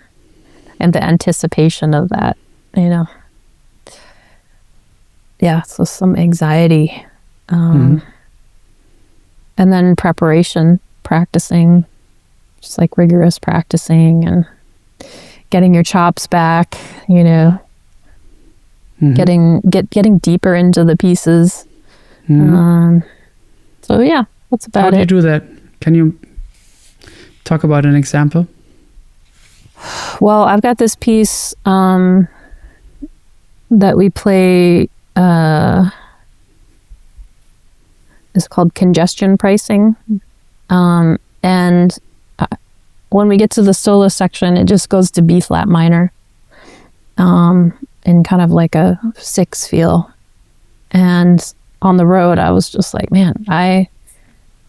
anticipation of that, you know. Yeah, so some anxiety. And then preparation, practicing, just like rigorous practicing and getting your chops back, you know, getting deeper into the pieces. So yeah, that's about it. How do you do that? Can you talk about an example? Well, I've got this piece that we play. It's called congestion pricing. And when we get to the solo section, it just goes to B flat minor in kind of like a 6 feel. And on the road, I was just like, man, I'm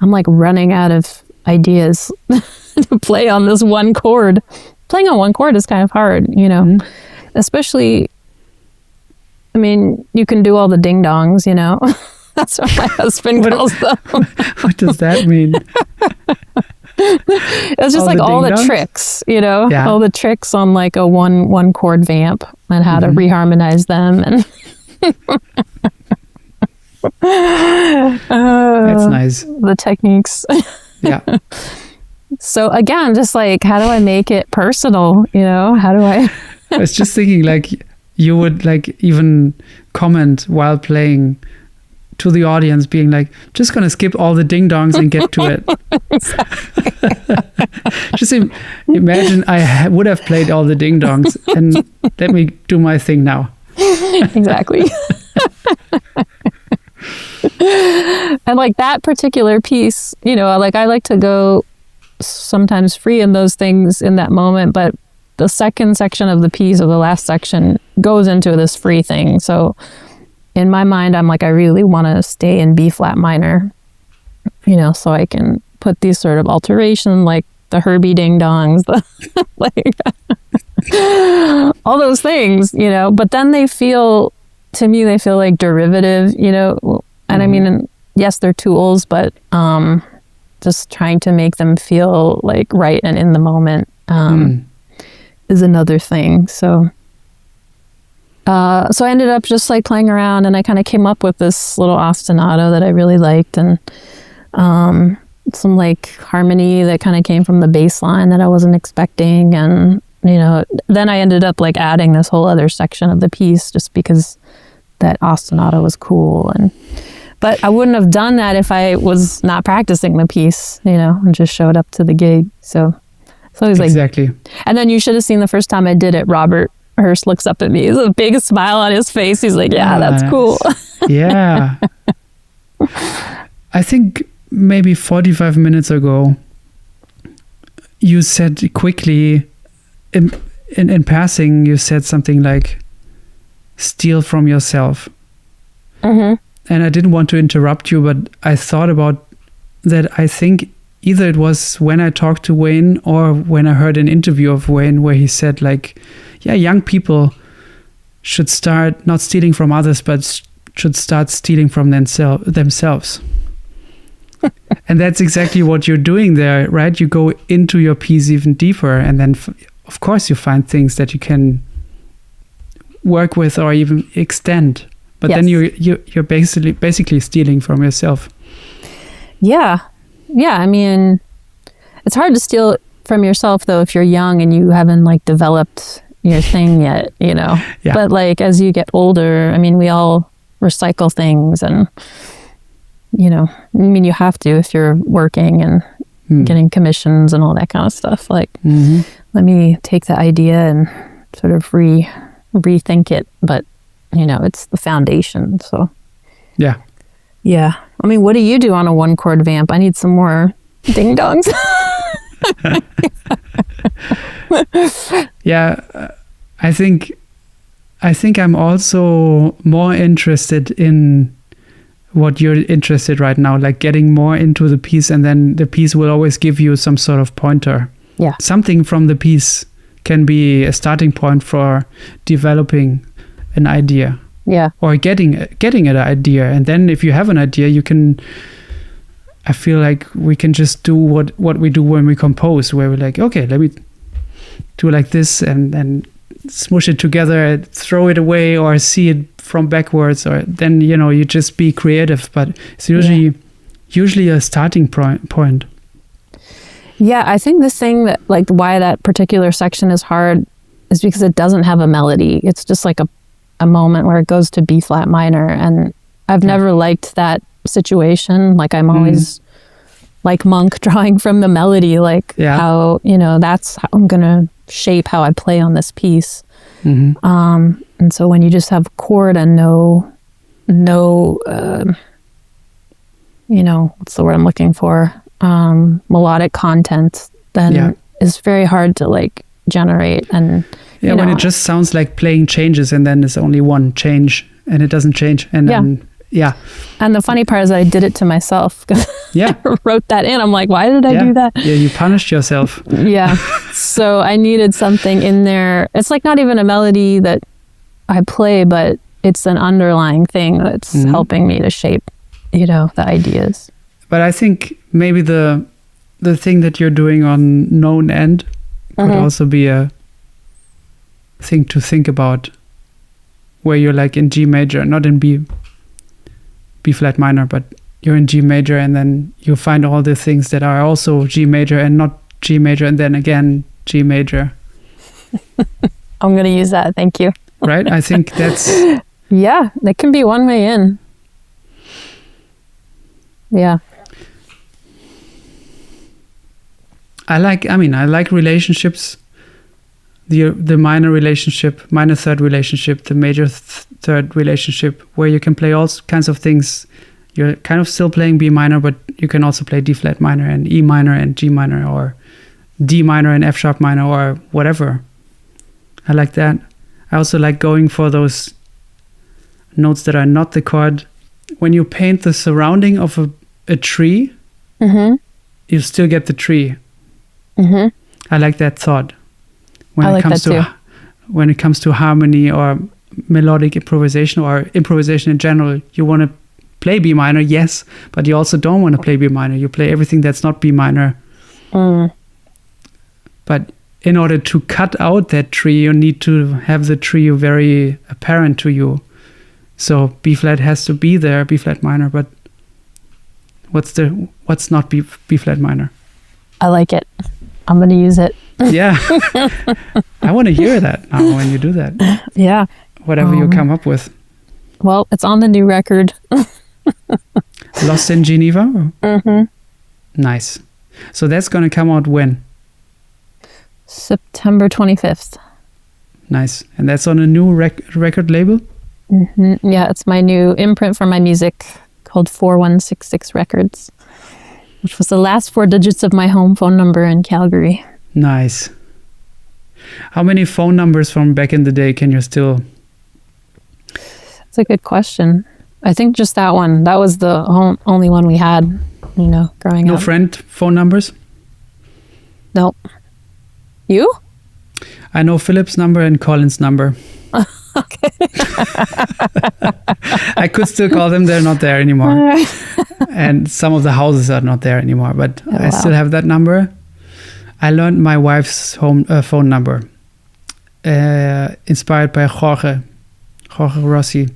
like running out of ideas to play on this one chord. Playing on one chord is kind of hard, you know, especially, I mean, you can do all the ding dongs, you know. That's what my husband calls them. What does that mean? It's just like all the tricks, you know, all the tricks on like a one chord vamp and how to reharmonize them. And that's nice. The techniques. Yeah. So again, just like, how do I make it personal? You know, how do I was just thinking like you would like even comment while playing to the audience being like, just gonna skip all the ding dongs and get to it. Just imagine I would have played all the ding dongs and let me do my thing now. Exactly. And like that particular piece, you know, like I like to go sometimes free in those things in that moment, but the second section of the piece, or the last section, goes into this free thing. So in my mind, I'm like, I really want to stay in B flat minor, you know, so I can put these sort of alteration, like the Herbie ding dongs, like all those things, you know, but then they feel, to me, they feel like derivative, you know, and I mean, yes, they're tools, but just trying to make them feel like right and in the moment is another thing. So I ended up just like playing around, and I kind of came up with this little ostinato that I really liked, and some like harmony that kind of came from the bass line that I wasn't expecting. And, you know, then I ended up like adding this whole other section of the piece just because that ostinato was cool. But I wouldn't have done that if I was not practicing the piece, you know, and just showed up to the gig. So it was like, exactly. And then you should have seen the first time I did it. Robert Hurst looks up at me. There's a big smile on his face. He's like, yeah, that's cool. Yeah. I think maybe 45 minutes ago, you said quickly, in passing, you said something like, steal from yourself. Mm-hmm. And I didn't want to interrupt you, but I thought about that. I think either it was when I talked to Wayne or when I heard an interview of Wayne where he said like, yeah, young people should start not stealing from others, but should start stealing from themselves. And that's exactly what you're doing there, right? You go into your piece even deeper, and then of course you find things that you can work with or even extend. But yes. Then you're basically stealing from yourself. Yeah. I mean, it's hard to steal from yourself though if you're young and you haven't like developed your thing yet, you know. Yeah. But like as you get older, I mean, we all recycle things, and you know, I mean, you have to if you're working and getting commissions and all that kind of stuff. Like, let me take the idea and sort of rethink it, but you know, it's the foundation. So yeah. I mean, what do you do on a one chord vamp? I need some more ding dongs. Yeah, I think I'm also more interested in what you're interested right now, like getting more into the piece, and then the piece will always give you some sort of pointer. Yeah, something from the piece can be a starting point for developing an idea. Yeah, or getting an idea, and then if you have an idea, you can. I feel like we can just do what we do when we compose, where we're like, okay, let me do like this, and then smush it together, throw it away, or see it from backwards, or then you know you just be creative. But it's usually a starting point. Yeah, I think the thing that why that particular section is hard is because it doesn't have a melody. It's just like a a moment where it goes to B flat minor, and I've never liked that situation. Like I'm always like Monk, drawing from the melody, like how, you know, that's how I'm gonna shape how I play on this piece. And so when you just have chord and no you know, what's the word I'm looking for, melodic content, then it's very hard to like generate. And when it just sounds like playing changes and then there's only one change and it doesn't change, and then and the funny part is that I did it to myself. I wrote that in. I'm like, why did I do that? You punished yourself. So I needed something in there. It's like not even a melody that I play, but it's an underlying thing that's helping me to shape, you know, the ideas. But I think maybe the thing that you're doing on known end could also be a thing to think about, where you're like in G major, not in B flat minor, but you're in G major, and then you find all the things that are also G major and not G major, and then again G major. I'm going to use that. Thank you. Right? I think that's... that can be one way in. I like relationships. The minor relationship, minor third relationship, the major third relationship, where you can play all kinds of things. You're kind of still playing B minor, but you can also play D flat minor and E minor and G minor, or D minor and F sharp minor, or whatever. I like that. I also like going for those notes that are not the chord. When you paint the surrounding of a tree, you still get the tree. I like that thought. When it comes to harmony or melodic improvisation or improvisation in general, you want to play B minor, yes, but you also don't want to play B minor. You play everything that's not B minor. But in order to cut out that tree, you need to have the tree very apparent to you. So B flat has to be there, B flat minor, but what's not B flat minor? I like it. I'm going to use it. Yeah. I want to hear that now when you do that. Yeah. Whatever you come up with. Well, it's on the new record. Lost in Geneva? Nice. So that's going to come out when? September 25th. Nice. And that's on a new record label? Yeah, it's my new imprint for my music called 4166 Records, which was the last 4 digits of my home phone number in Calgary. Nice. How many phone numbers from back in the day can you still... That's a good question. I think just that one. That was the only one we had, you know, growing up. No friend phone numbers? No. You? I know Philip's number and Colin's number. Okay. I could still call them. They're not there anymore. And some of the houses are not there anymore, but I still have that number. I learned my wife's phone number, inspired by Jorge Rossi,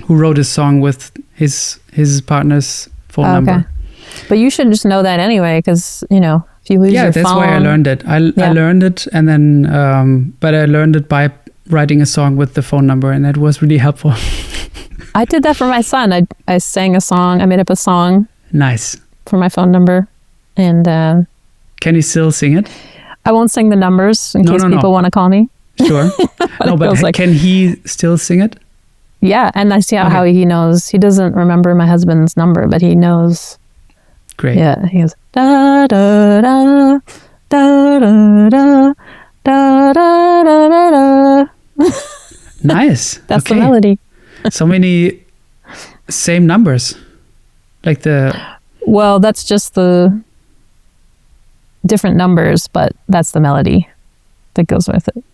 who wrote a song with his partner's phone number. But you should just know that anyway, because, you know, if you lose your phone... Yeah, that's why I learned it. I learned it, and then, but I learned it by writing a song with the phone number, and that was really helpful. I did that for my son. I sang a song. I made up a song. Nice. For my phone number. And... can you still sing it? I won't sing the numbers in case people want to call me. Sure. But can he still sing it? Yeah, and I see how he knows. He doesn't remember my husband's number, but he knows. Great. Yeah, he goes da da da da da da da da da da. Nice. That's the melody. So many same numbers, like the. Well, that's just the different numbers, but that's the melody that goes with it.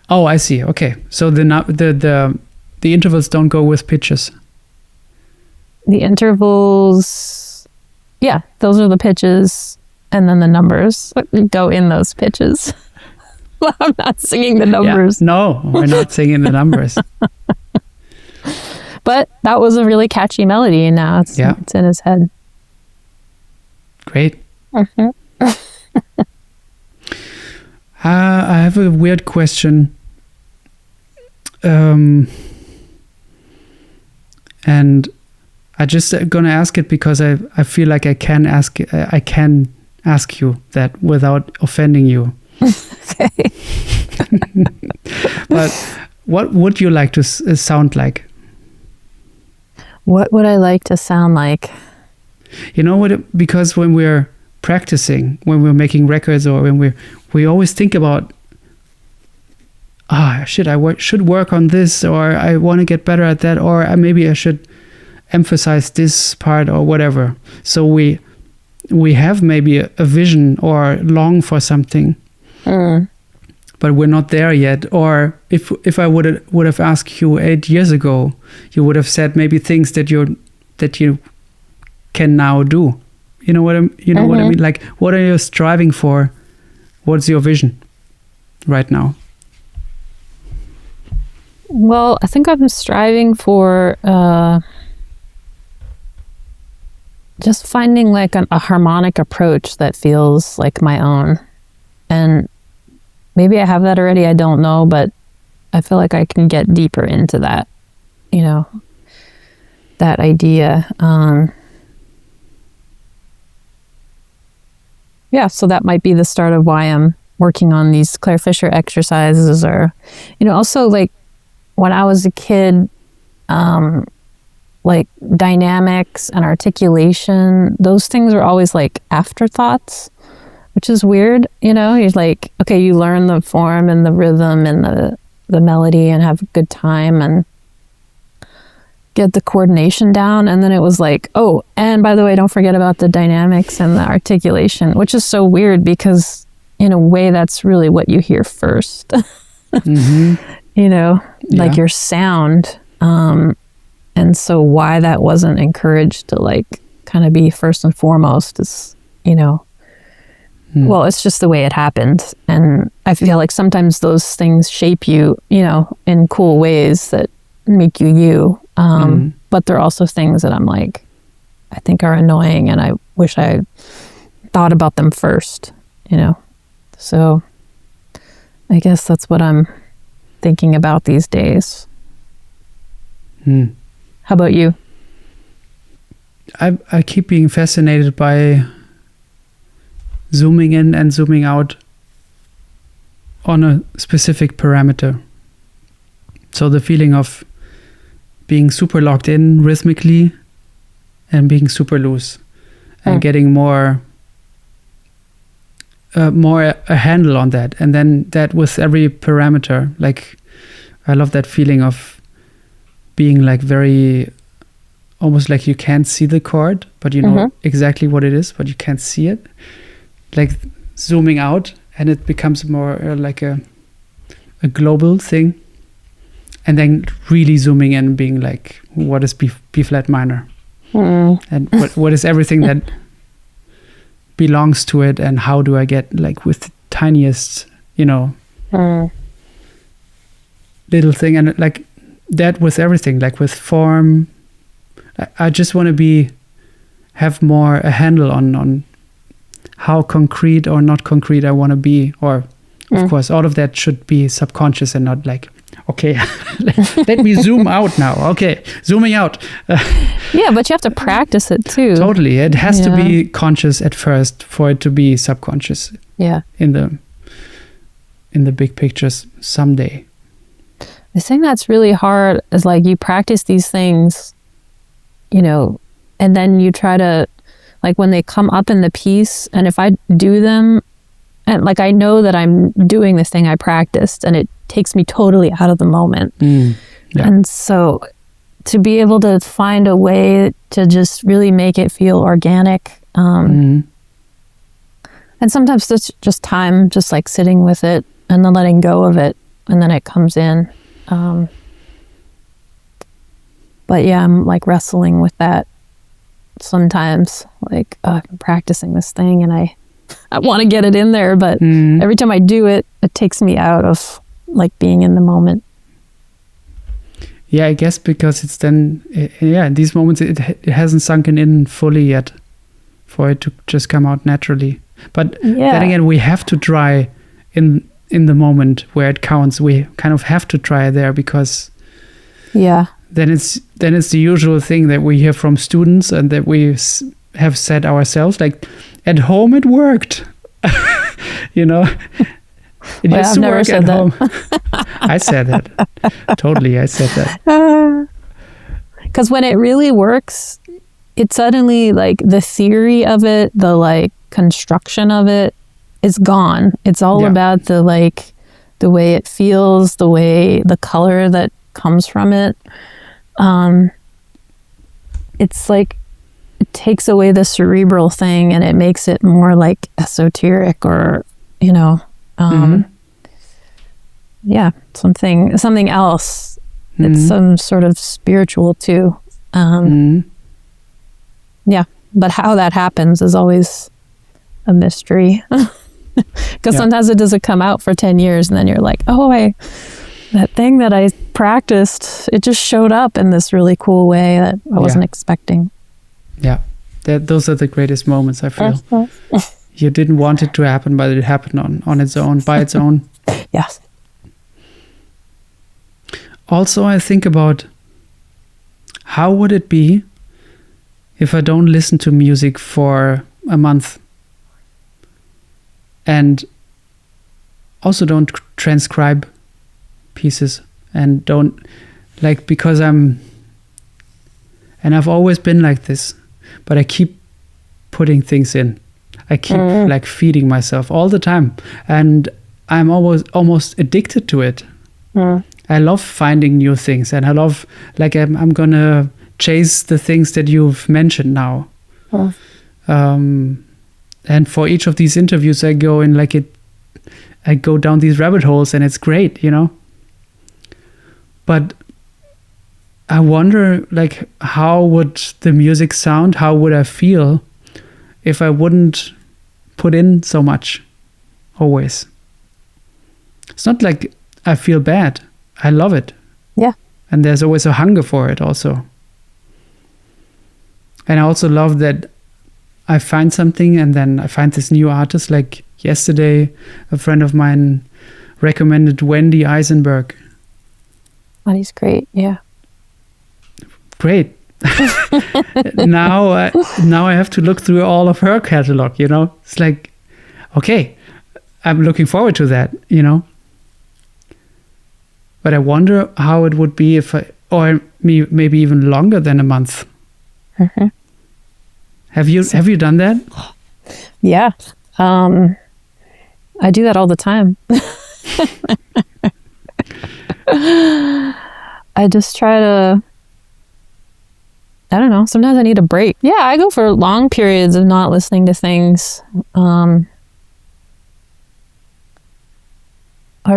Oh, I see. Okay, so the intervals don't go with pitches. The intervals, yeah, those are the pitches, and then the numbers go in those pitches. Well, I'm not singing the numbers. Yeah, no, we're not singing the numbers. But that was a really catchy melody, and now it's in his head. Great. I have a weird question. And I just gonna ask it because I feel like I can ask you that without offending you. Okay. But what would you like to sound like? What would I like to sound like? You know what? Because when we're practicing, when we're making records, or when we always think about, I should work on this, or I want to get better at that, or maybe I should emphasize this part or whatever. So we have maybe a vision or long for something, but we're not there yet. Or if I would have asked you 8 years ago, you would have said maybe things that you can now do. You know what I mean? Like, what are you striving for? What's your vision right now? Well, I think I'm striving for just finding like a harmonic approach that feels like my own. And maybe I have that already, I don't know, but I feel like I can get deeper into that, that idea. So that might be the start of why I'm working on these Claire Fisher exercises, or, also like when I was a kid, like dynamics and articulation, those things are always like afterthoughts, which is weird. You're like, okay, you learn the form and the rhythm and the melody and have a good time and get the coordination down. And then it was like, oh, and by the way, don't forget about the dynamics and the articulation, which is so weird because in a way that's really what you hear first. Like your sound. And so why that wasn't encouraged to like kind of be first and foremost is, well, it's just the way it happened. And I feel like sometimes those things shape you, in cool ways that make you. But there are also things that I'm like, I think are annoying and I wish I thought about them first, So I guess that's what I'm thinking about these days. How about you? I keep being fascinated by zooming in and zooming out on a specific parameter. So the feeling of being super locked in rhythmically and being super loose and getting more a handle on that. And then that with every parameter, like I love that feeling of being like very, almost like you can't see the chord, but you know exactly what it is, but you can't see it. Like zooming out and it becomes more like a global thing. And then really zooming in, being like, what is B flat minor? And what is everything that belongs to it, and how do I get like with the tiniest, little thing, and like that with everything, like with form. I just want to have more a handle on how concrete or not concrete I want to be, or of course all of that should be subconscious and not like, okay, let me zoom out now. Okay, zooming out. Yeah, but you have to practice it too. Totally. It has to be conscious at first for it to be subconscious. Yeah. In the big pictures someday. The thing that's really hard is like you practice these things, and then you try to, like when they come up in the piece, and if I do them, and like I know that I'm doing the thing I practiced, and it takes me totally out of the moment. And so to be able to find a way to just really make it feel organic, and sometimes it's just time, just like sitting with it and then letting go of it, and then it comes in. But yeah, I'm like wrestling with that sometimes, like I'm practicing this thing and I want to get it in there, but every time I do it, it takes me out of like being in the moment. Yeah, I guess because it's then, in these moments, it hasn't sunken in fully yet for it to just come out naturally. But then again, we have to try in the moment where it counts. We kind of have to try there because then it's the usual thing that we hear from students and that we have said ourselves, like, at home it worked. You know, it used to work at home. I said that. Totally, I said that. Because when it really works, it's suddenly like the theory of it, the like construction of it is gone. It's all about the way it feels, the color that comes from it. It's like it takes away the cerebral thing and it makes it more like esoteric, or something else. It's some sort of spiritual too. Yeah, but how that happens is always a mystery. Because sometimes it doesn't come out for 10 years and then you're like, that thing that I practiced, it just showed up in this really cool way that I wasn't expecting. Yeah, those are the greatest moments, I feel. You didn't want it to happen, but it happened on its own, by its own. Yes. Also, I think about how would it be if I don't listen to music for a month and also don't transcribe pieces and don't, like, because and I've always been like this, but I keep putting things in. I keep like feeding myself all the time, and I'm almost addicted to it. I love finding new things, and I love, like, I'm gonna chase the things that you've mentioned now. And for each of these interviews, I go in I go down these rabbit holes, and it's great, But I wonder, like, how would the music sound? How would I feel if I wouldn't put in so much always? It's not like I feel bad. I love it. Yeah. And there's always a hunger for it also. And I also love that I find something and then I find this new artist. Like yesterday, a friend of mine recommended Wendy Eisenberg. Oh, he's great. Yeah. Great. Now I have to look through all of her catalog, It's like, okay, I'm looking forward to that, But I wonder how it would be or maybe even longer than a month. Have you done that? Yeah. I do that all the time. I just try to, I don't know, sometimes I need a break. Yeah, I go for long periods of not listening to things. Or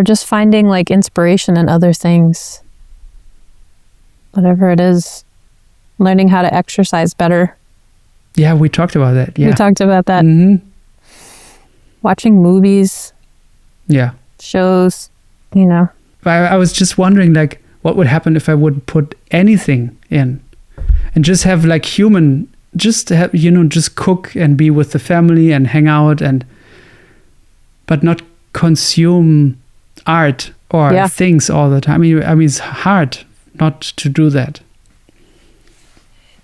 just finding like inspiration in other things. Whatever it is. Learning how to exercise better. Yeah, we talked about that. Yeah. We talked about that. Watching movies. Yeah. Shows, I was just wondering, like, what would happen if I would put anything in and just have like just cook and be with the family and hang out but not consume art or things all the time. I mean, it's hard not to do that.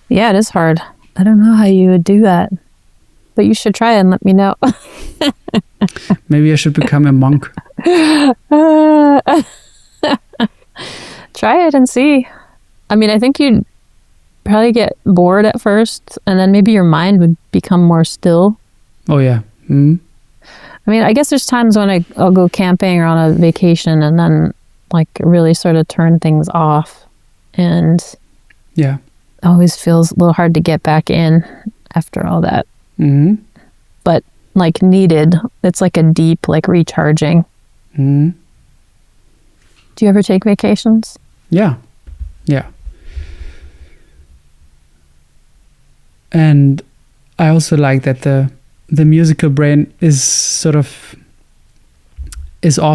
Yeah, it is hard. I don't know how you would do that, but you should try it and let me know. Maybe I should become a monk. Try it and see. I mean, I think you'd probably get bored at first, and then maybe your mind would become more still. Oh, yeah. I mean, I guess there's times when I'll go camping or on a vacation and then like really sort of turn things off. And yeah, it always feels a little hard to get back in after all that. But like needed, it's like a deep, like recharging. Do you ever take vacations? Yeah. And I also like that the musical brain is off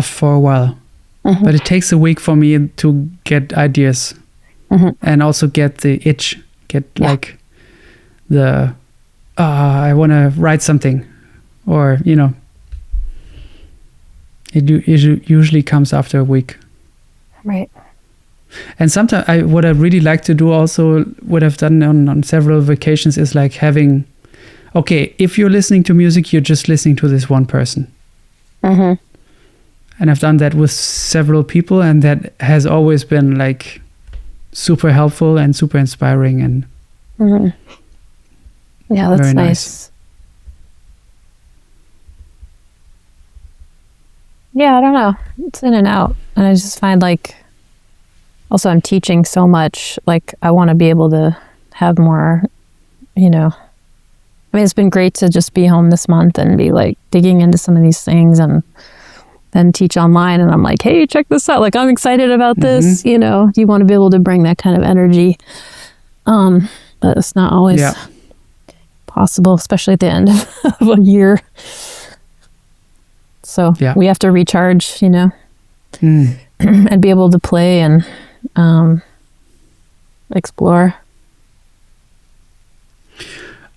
for a while, but it takes a week for me to get ideas and also get the itch, like the I want to write something, or it usually comes after a week. Right. And sometimes what I really like to do also, what I've done on several vacations is like having, okay, if you're listening to music, you're just listening to this one person. Mm-hmm. And I've done that with several people, and that has always been like super helpful and super inspiring. And yeah, that's very nice. Yeah, I don't know. It's in and out. And I just find like, also I'm teaching so much, like I want to be able to have more, you know, I mean, it's been great to just be home this month and be like digging into some of these things and then teach online. And I'm like, hey, check this out. Like, I'm excited about this. You know, you want to be able to bring that kind of energy. But it's not always possible, especially at the end of a year. So we have to recharge, you know, and be able to play and explore.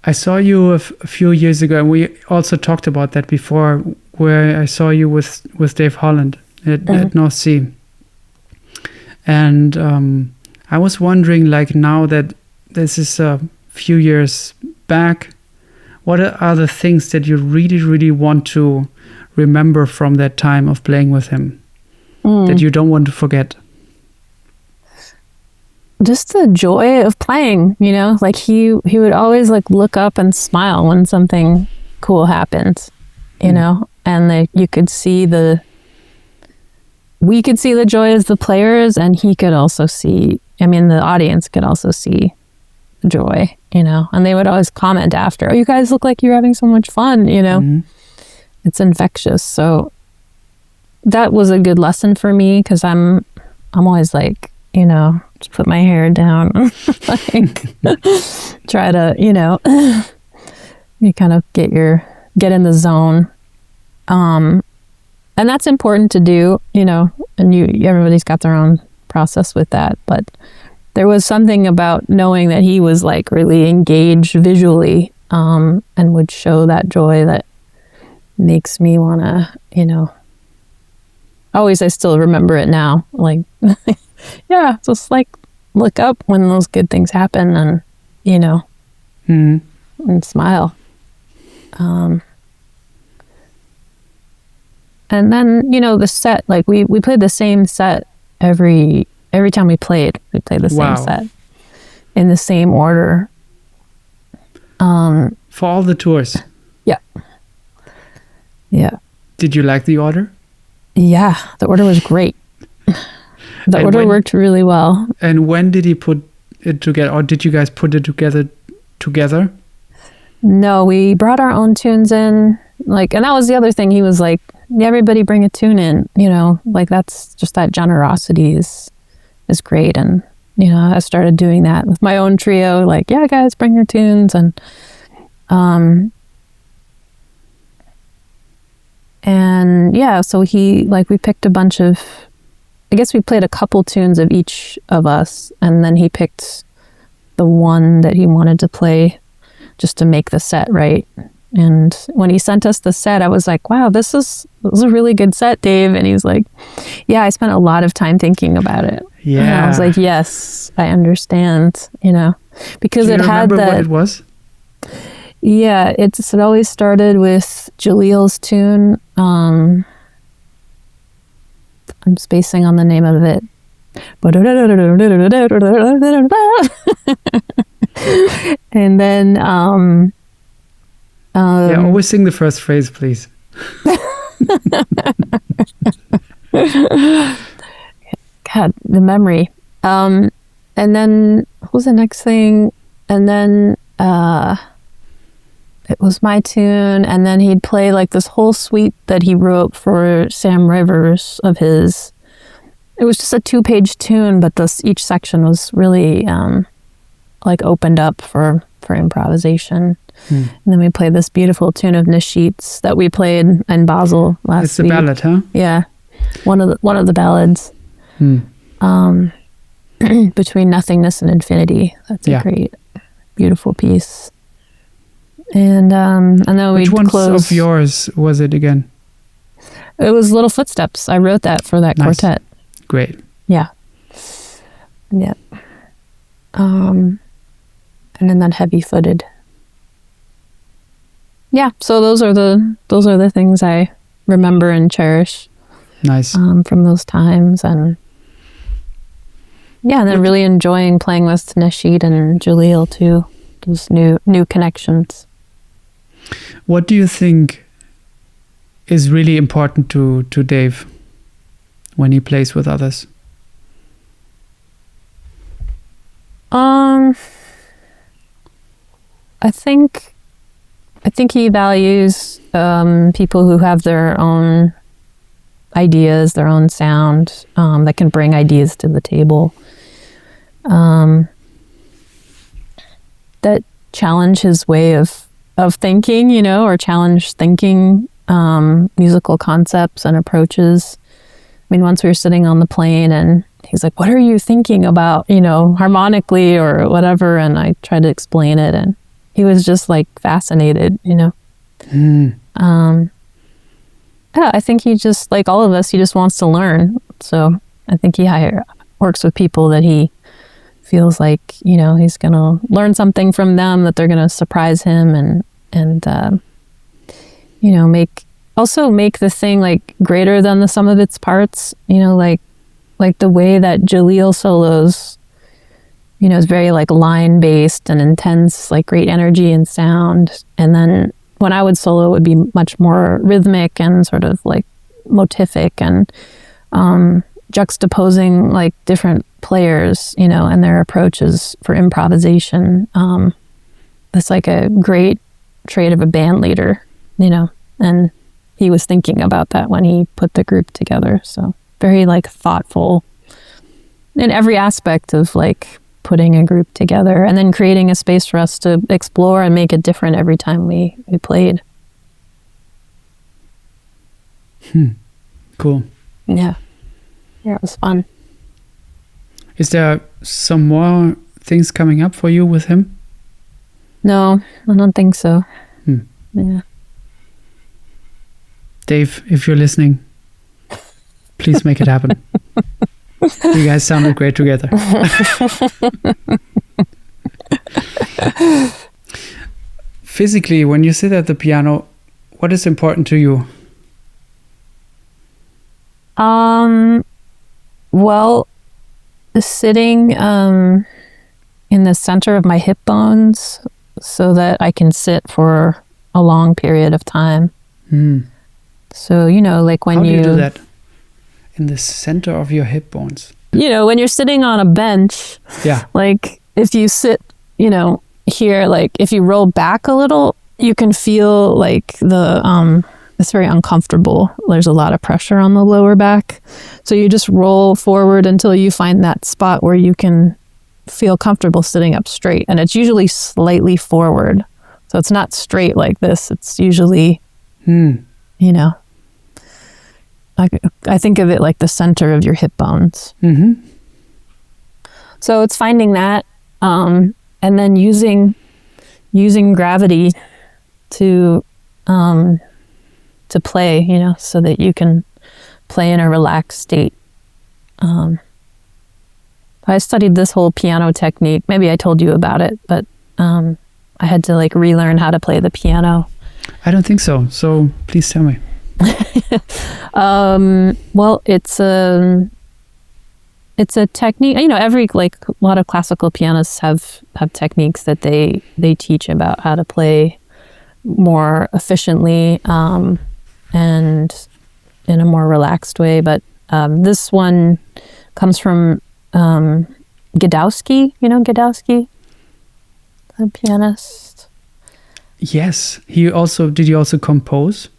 I saw you a few years ago, and we also talked about that before, where I saw you with Dave Holland at North Sea. And I was wondering, like, now that this is a few years back, what are the things that you really, really want to remember from that time of playing with him that you don't want to forget? Just the joy of playing, you know, like he would always like look up and smile when something cool happened, you know, and we could see the joy as the players, and he could also see, I mean, the audience could also see the joy, you know, and they would always comment after, oh, you guys look like you're having so much fun, you know, it's infectious. So that was a good lesson for me, because I'm always like, you know, just put my hair down, like try to, you know, you kind of get in the zone. And that's important to do, you know, and everybody's got their own process with that. But there was something about knowing that he was like really engaged visually, and would show that joy that makes me want to, you know, I still remember it now. Like, yeah, just like look up when those good things happen, and, you know, and smile. And then, you know, the set, like we played the same set every time we played. We played the same set in the same order. For all the tours? Yeah. Yeah. Did you like the order? Yeah, the order was great. The order worked really well. And when did he put it together, or did you guys put it together? No, we brought our own tunes in, like, and that was the other thing. He was like, everybody bring a tune in, you know, like that's just, that generosity is great. And, you know, I started doing that with my own trio, like, yeah, guys, bring your tunes. And yeah, so we picked a bunch of, I guess we played a couple tunes of each of us, and then he picked the one that he wanted to play just to make the set right. And when he sent us the set, I was like, wow, this was a really good set, Dave. And he was like, yeah, I spent a lot of time thinking about it. Yeah. And I was like, yes, I understand, you know, because it had that. What it was? Yeah, it always started with Jalil's tune. I'm spacing on the name of it. And then always sing the first phrase, please. God, the memory. And then what was the next thing? And then it was my tune, and then he'd play like this whole suite that he wrote for Sam Rivers of his. It was just a 2-page tune, but each section was really like opened up for improvisation. And then we played this beautiful tune of Nishit's that we played in Basel last week. It's a ballad, huh? Yeah, one of the ballads. Between Nothingness and Infinity. That's a great, beautiful piece. And then which ones of yours was it again? It was Little Footsteps. I wrote that for that quartet. Great. Yeah. Yeah. And then heavy-footed. Yeah, so those are the things I remember and cherish. Nice. From those times, and then really enjoying playing with Nasheed and Jaleel too. Those new connections. What do you think is really important to Dave when he plays with others? I think he values people who have their own ideas, their own sound, that can bring ideas to the table, that challenge his way of thinking, or challenge thinking, musical concepts and approaches. I mean, once we were sitting on the plane and he's like, "What are you thinking about, harmonically or whatever?" And I tried to explain it, and he was just like fascinated, Yeah, I think he just, like all of us, he just wants to learn. So I think he works with people that he feels like, he's going to learn something from them, that they're going to surprise him and make the thing like greater than the sum of its parts, like the way that Jaleel solos, is very like line based and intense, like great energy and sound. And then when I would solo, it would be much more rhythmic and sort of like motivic and juxtaposing like different players, and their approaches for improvisation. That's like a great trait of a band leader, and he was thinking about that when he put the group together. So very like thoughtful in every aspect of like putting a group together and then creating a space for us to explore and make it different every time we played. Cool. Yeah, it was fun. Is there some more things coming up for you with him? No, I don't think so. Yeah. Dave, if you're listening, please make it happen. You guys sounded great together. Physically, when you sit at the piano, what is important to you? Well, sitting in the center of my hip bones so that I can sit for a long period of time. So, like when How do you do that? In the center of your hip bones? When you're sitting on a bench, like if you sit, here, like if you roll back a little, you can feel like it's very uncomfortable. There's a lot of pressure on the lower back. So you just roll forward until you find that spot where you can feel comfortable sitting up straight. And it's usually slightly forward. So it's not straight like this. It's usually, I think of it like the center of your hip bones. So it's finding that, and then using gravity to play, so that you can play in a relaxed state. I studied this whole piano technique. Maybe I told you about it, but I had to like relearn how to play the piano. I don't think so. So please tell me. Well, it's a technique. Every like a lot of classical pianists have techniques that they teach about how to play more efficiently and in a more relaxed way. But this one comes from Godowsky. Godowsky, the pianist. Yes, did he also compose?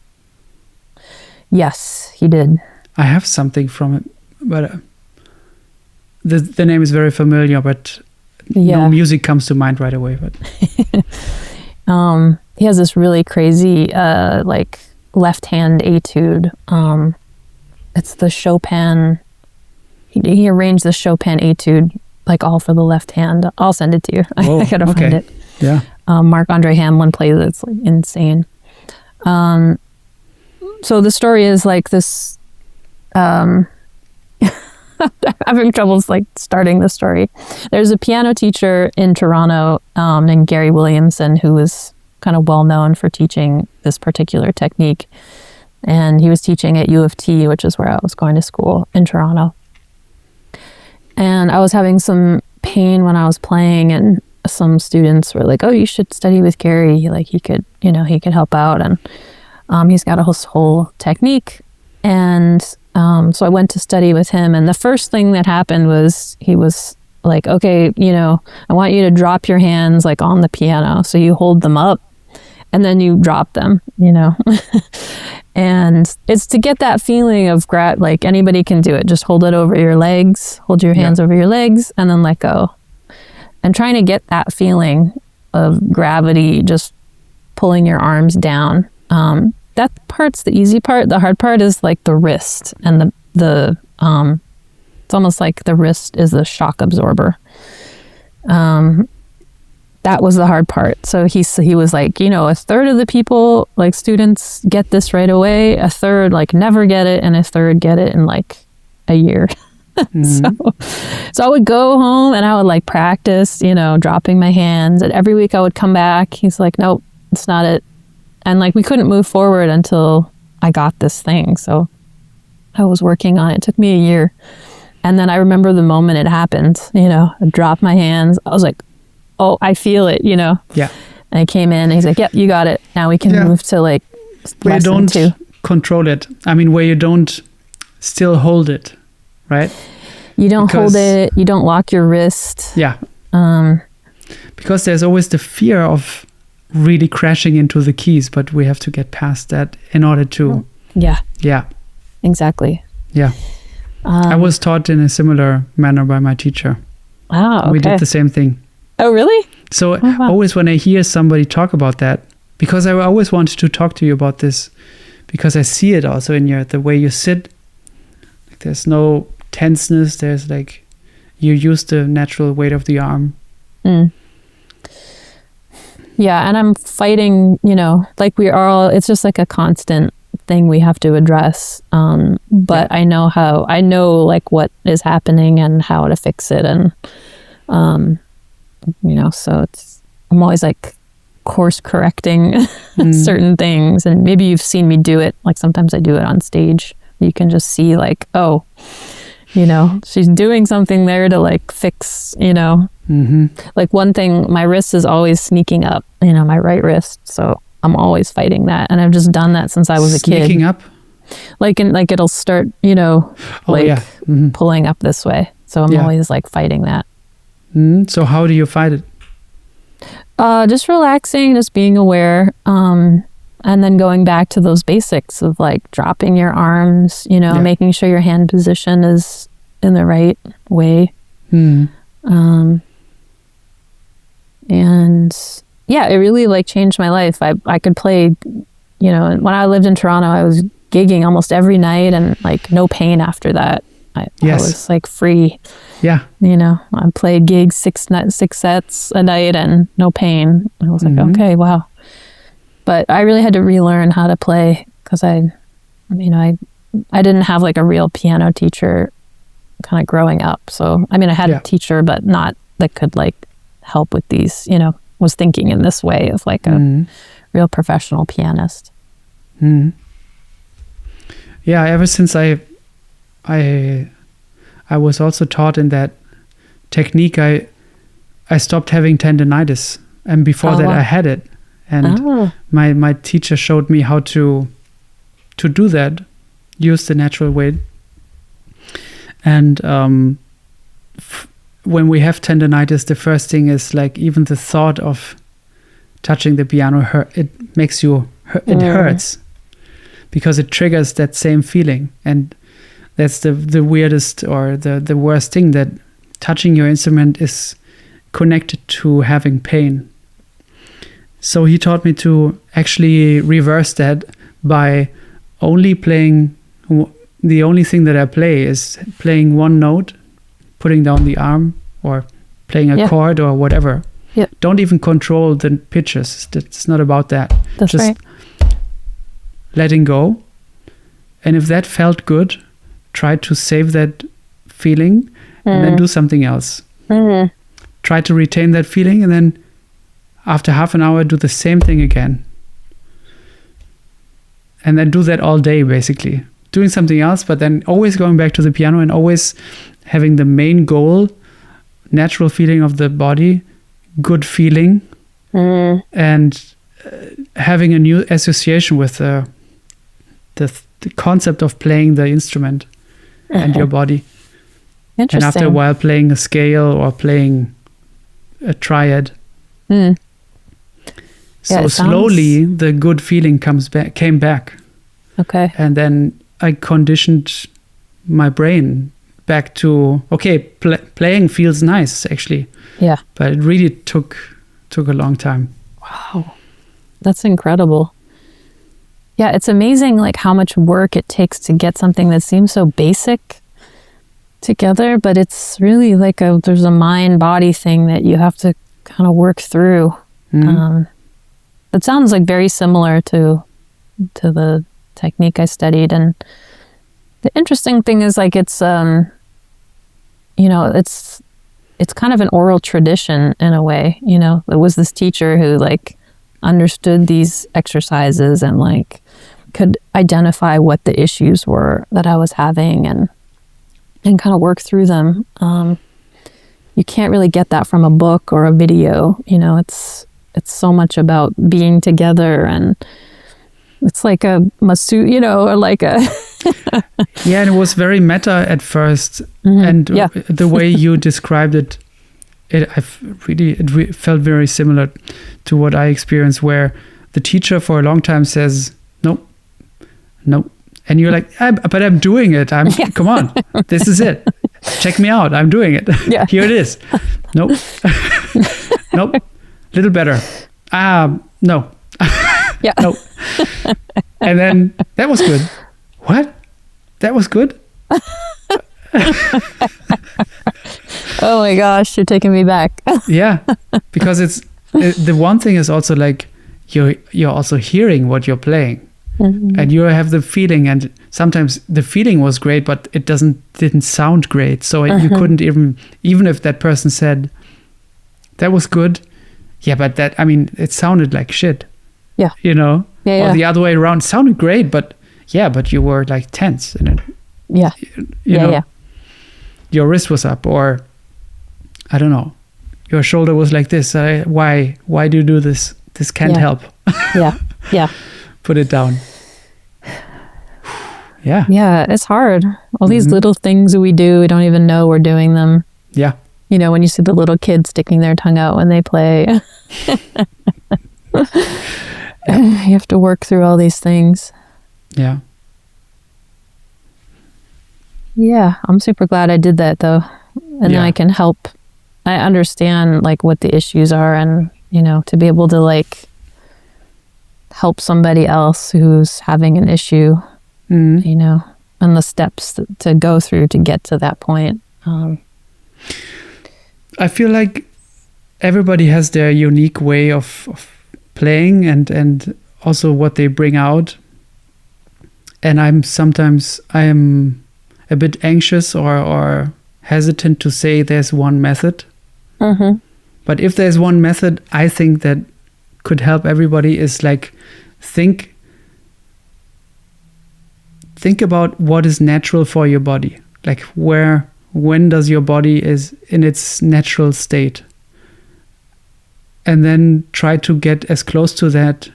Yes, he did. I have something from it, but the name is very familiar, but no music comes to mind right away. But he has this really crazy like left-hand etude. It's the Chopin. He arranged the Chopin etude like all for the left hand. I'll send it to you. I gotta find it. Yeah. Marc-Andre Hamelin plays it. It's like insane. So the story is like this. I'm having trouble like starting the story. There's a piano teacher in Toronto named Gary Williamson who was kind of well known for teaching this particular technique. And he was teaching at U of T, which is where I was going to school in Toronto. And I was having some pain when I was playing, and some students were like, "Oh, you should study with Gary. Like he could help out." And he's got a whole technique. And so I went to study with him. And the first thing that happened was he was like, "Okay, I want you to drop your hands like on the piano. So you hold them up and then you drop them, And it's to get that feeling of like anybody can do it. Just hold it over your legs, hold your hands over your legs, and then let go. And trying to get that feeling of gravity, just pulling your arms down. That part's the easy part. The hard part is like the wrist, and the it's almost like the wrist is the shock absorber. That was the hard part. So he was like, a third of the people, like students, get this right away. A third like never get it, and a third get it in like a year. So I would go home and I would like practice, dropping my hands. And every week I would come back. He's like, "Nope, it's not it." And like we couldn't move forward until I got this thing. So I was working on it. It took me a year. And then I remember the moment it happened, I dropped my hands. I was like, "Oh, I feel it, Yeah. And I came in and he's like, "Yep, you got it. Now we can move to like where you lesson don't 2. Control it. I mean, where you don't still hold it, right? You don't hold it. You don't lock your wrist. Yeah. Because there's always the fear of really crashing into the keys, but we have to get past that in order to. Yeah. Yeah. Exactly. Yeah. I was taught in a similar manner by my teacher. Wow. Okay. We did the same thing. Oh, really? So always when I hear somebody talk about that, because I always wanted to talk to you about this, because I see it also in the way you sit. Like there's no tenseness. There's like, you use the natural weight of the arm. Yeah. And I'm fighting, like we are all, it's just like a constant thing we have to address. But I know like what is happening and how to fix it. And, so I'm always like course correcting certain things. And maybe you've seen me do it. Like sometimes I do it on stage. You can just see like, oh, she's doing something there to like fix, like one thing, my wrist is always sneaking up, my right wrist. So I'm always fighting that. And I've just done that since I was a kid. Sneaking up? Like it'll start, pulling up this way. So I'm always like fighting that. So how do you fight it? Just relaxing, just being aware. And then going back to those basics of like dropping your arms, making sure your hand position is in the right way. And yeah, it really like changed my life. I could play, when I lived in Toronto, I was gigging almost every night and like no pain after that. I was like free. Yeah. I played gigs 6 sets a night and no pain. I was like, okay, wow. But I really had to relearn how to play because I didn't have like a real piano teacher kind of growing up. So, I had a teacher, but not that could like help with these, was thinking in this way of like a real professional pianist. Yeah, ever since I was also taught in that technique, I stopped having tendinitis. And before that, I had it. And my teacher showed me how to do that, use the natural weight. And when we have tendinitis, the first thing is like even the thought of touching the piano, it makes you, it hurts because it triggers that same feeling. And that's the weirdest or the worst thing, that touching your instrument is connected to having pain. So he taught me to actually reverse that by only playing. The only thing that I play is playing one note, putting down the arm, or playing a chord or whatever. Yep. Don't even control the pitches. It's not about that. That's just right. Letting go. And if that felt good, try to save that feeling and then do something else. Try to retain that feeling, and then after half an hour, do the same thing again. And then do that all day, basically. Doing something else, but then always going back to the piano and always having the main goal, natural feeling of the body, good feeling, and having a new association with the concept of playing the instrument and your body. Interesting. And after a while, playing a scale or playing a triad. So slowly, the good feeling came back. Okay. And then I conditioned my brain back to, okay, playing feels nice, actually. Yeah. But it really took a long time. Wow. That's incredible. Yeah, it's amazing like how much work it takes to get something that seems so basic together, but it's really like there's a mind-body thing that you have to kind of work through. It sounds like very similar to the technique I studied. And the interesting thing is like it's kind of an oral tradition in a way. There was this teacher who like understood these exercises and like could identify what the issues were that I was having and kind of work through them. You can't really get that from a book or a video. It's so much about being together, and it's like a masseuse, or like a yeah, and it was very meta at first, and the way you described it, it felt very similar to what I experienced, where the teacher for a long time says no, and you're like, but I'm doing it. Come on, this is it. Check me out. I'm doing it. Yeah. Here it is. Nope. Nope. Little better. No. Yeah. No. And then that was good. What? That was good? Oh my gosh, you're taking me back. Yeah, because the one thing is also like you're also hearing what you're playing. And you have the feeling, and sometimes the feeling was great, but it didn't sound great. So you couldn't even if that person said that was good, yeah, but it sounded like shit. Yeah. Or the other way around, it sounded great, but you were like tense, and your wrist was up, or I don't know, your shoulder was like this. Why do you do this? This can't help. Yeah. Put it down. Yeah. Yeah, it's hard. All these little things we do, we don't even know we're doing them. Yeah. When you see the little kids sticking their tongue out when they play. You have to work through all these things. Yeah. Yeah, I'm super glad I did that though. And then I can help. I understand like what the issues are, and to be able to like help somebody else who's having an issue, and the steps to go through to get to that point. I feel like everybody has their unique way of playing and also what they bring out. And I am a bit anxious or hesitant to say there's one method. But if there's one method, I think that could help everybody is like think about what is natural for your body. Like when does your body is in its natural state? And then try to get as close to that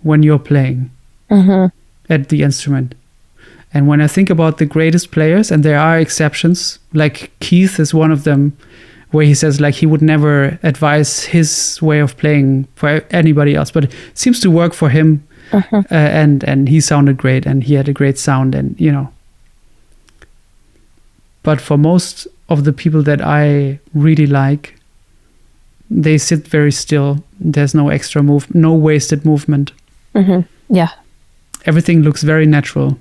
when you're playing at the instrument. And when I think about the greatest players, and there are exceptions, like Keith is one of them, where he says like he would never advise his way of playing for anybody else, but it seems to work for him. And he sounded great, and he had a great sound, and but for most of the people that I really like, they sit very still. There's no extra no wasted movement. Yeah. Everything looks very natural.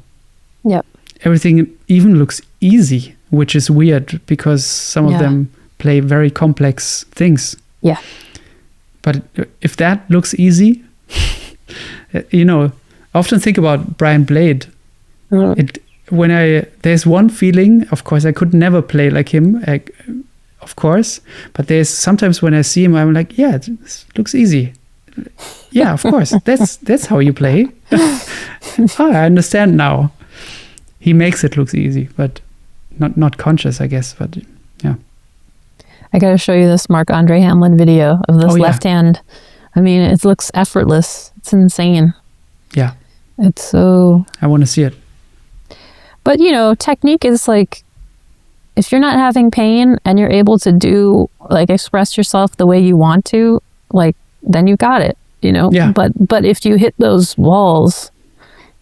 Yep. Everything even looks easy, which is weird because some of them play very complex things. Yeah. But if that looks easy, I often think about Brian Blade. there's one feeling, of course, I could never play like him, of course, but there's sometimes when I see him, I'm like, yeah, this looks easy. Yeah, of course, that's how you play. I understand now. He makes it look easy, but not conscious, I guess. But yeah, I got to show you this Marc-Andre Hamlin video of this left hand. I mean, it looks effortless. It's insane. Yeah, it's so. I want to see it. But technique is like, if you're not having pain and you're able to express yourself the way you want to, like, then you got it. Yeah. But if you hit those walls,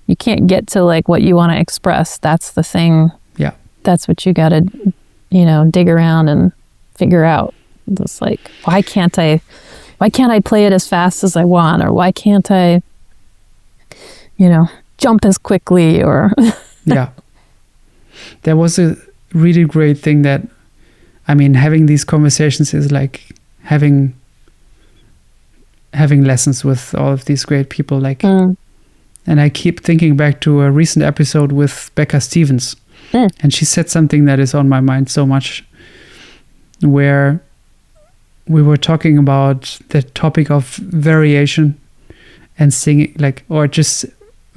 you can't get to like what you want to express. That's the thing. Yeah. That's what you got to, dig around and figure out. It's like, why can't I play it as fast as I want? Or why can't I, jump as quickly? Or yeah. There was a really great thing that, having these conversations is like having lessons with all of these great people. Like, and I keep thinking back to a recent episode with Becca Stevens. And she said something that is on my mind so much, where we were talking about the topic of variation and singing, like, or just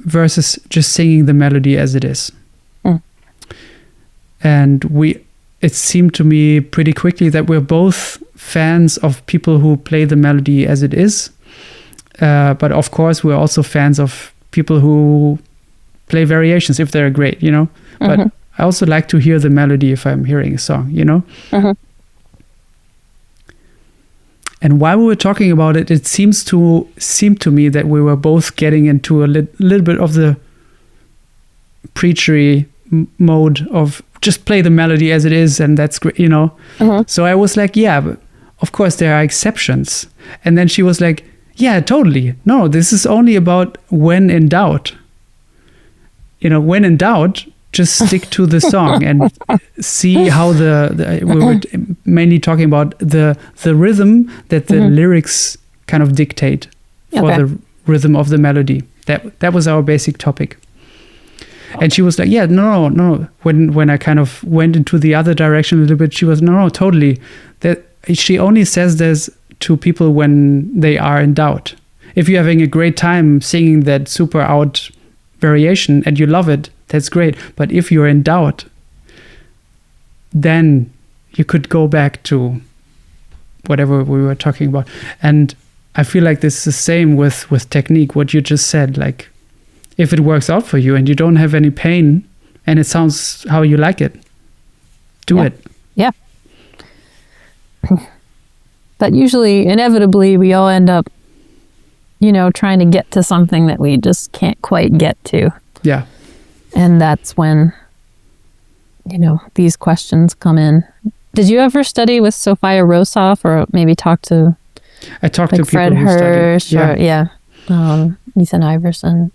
versus just singing the melody as it is. And it seemed to me pretty quickly that we're both fans of people who play the melody as it is. But of course, we're also fans of people who play variations if they're great, But I also like to hear the melody if I'm hearing a song, And while we were talking about it, it seemed to me that we were both getting into a little bit of the preachery mode of just play the melody as it is, and that's great, So I was like, yeah, but of course there are exceptions. And then she was like, yeah, totally. No, this is only about when in doubt. When in doubt, just stick to the song and see how we were mainly talking about the rhythm that the lyrics kind of dictate for the rhythm of the melody. That was our basic topic. And she was like, yeah, no. When I kind of went into the other direction a little bit, she was, no, totally. That she only says this to people when they are in doubt. If you're having a great time singing that super out variation and you love it, that's great. But if you're in doubt, then you could go back to whatever we were talking about. And I feel like this is the same with technique, what you just said. Like, if it works out for you and you don't have any pain and it sounds how you like it, do it. Yeah. But usually, inevitably, we all end up, trying to get to something that we just can't quite get to. Yeah. And that's when, these questions come in. Did you ever study with Sophia Rosoff, or maybe talk to... I talked to people Fred who Hirsch studied. Ethan Iverson.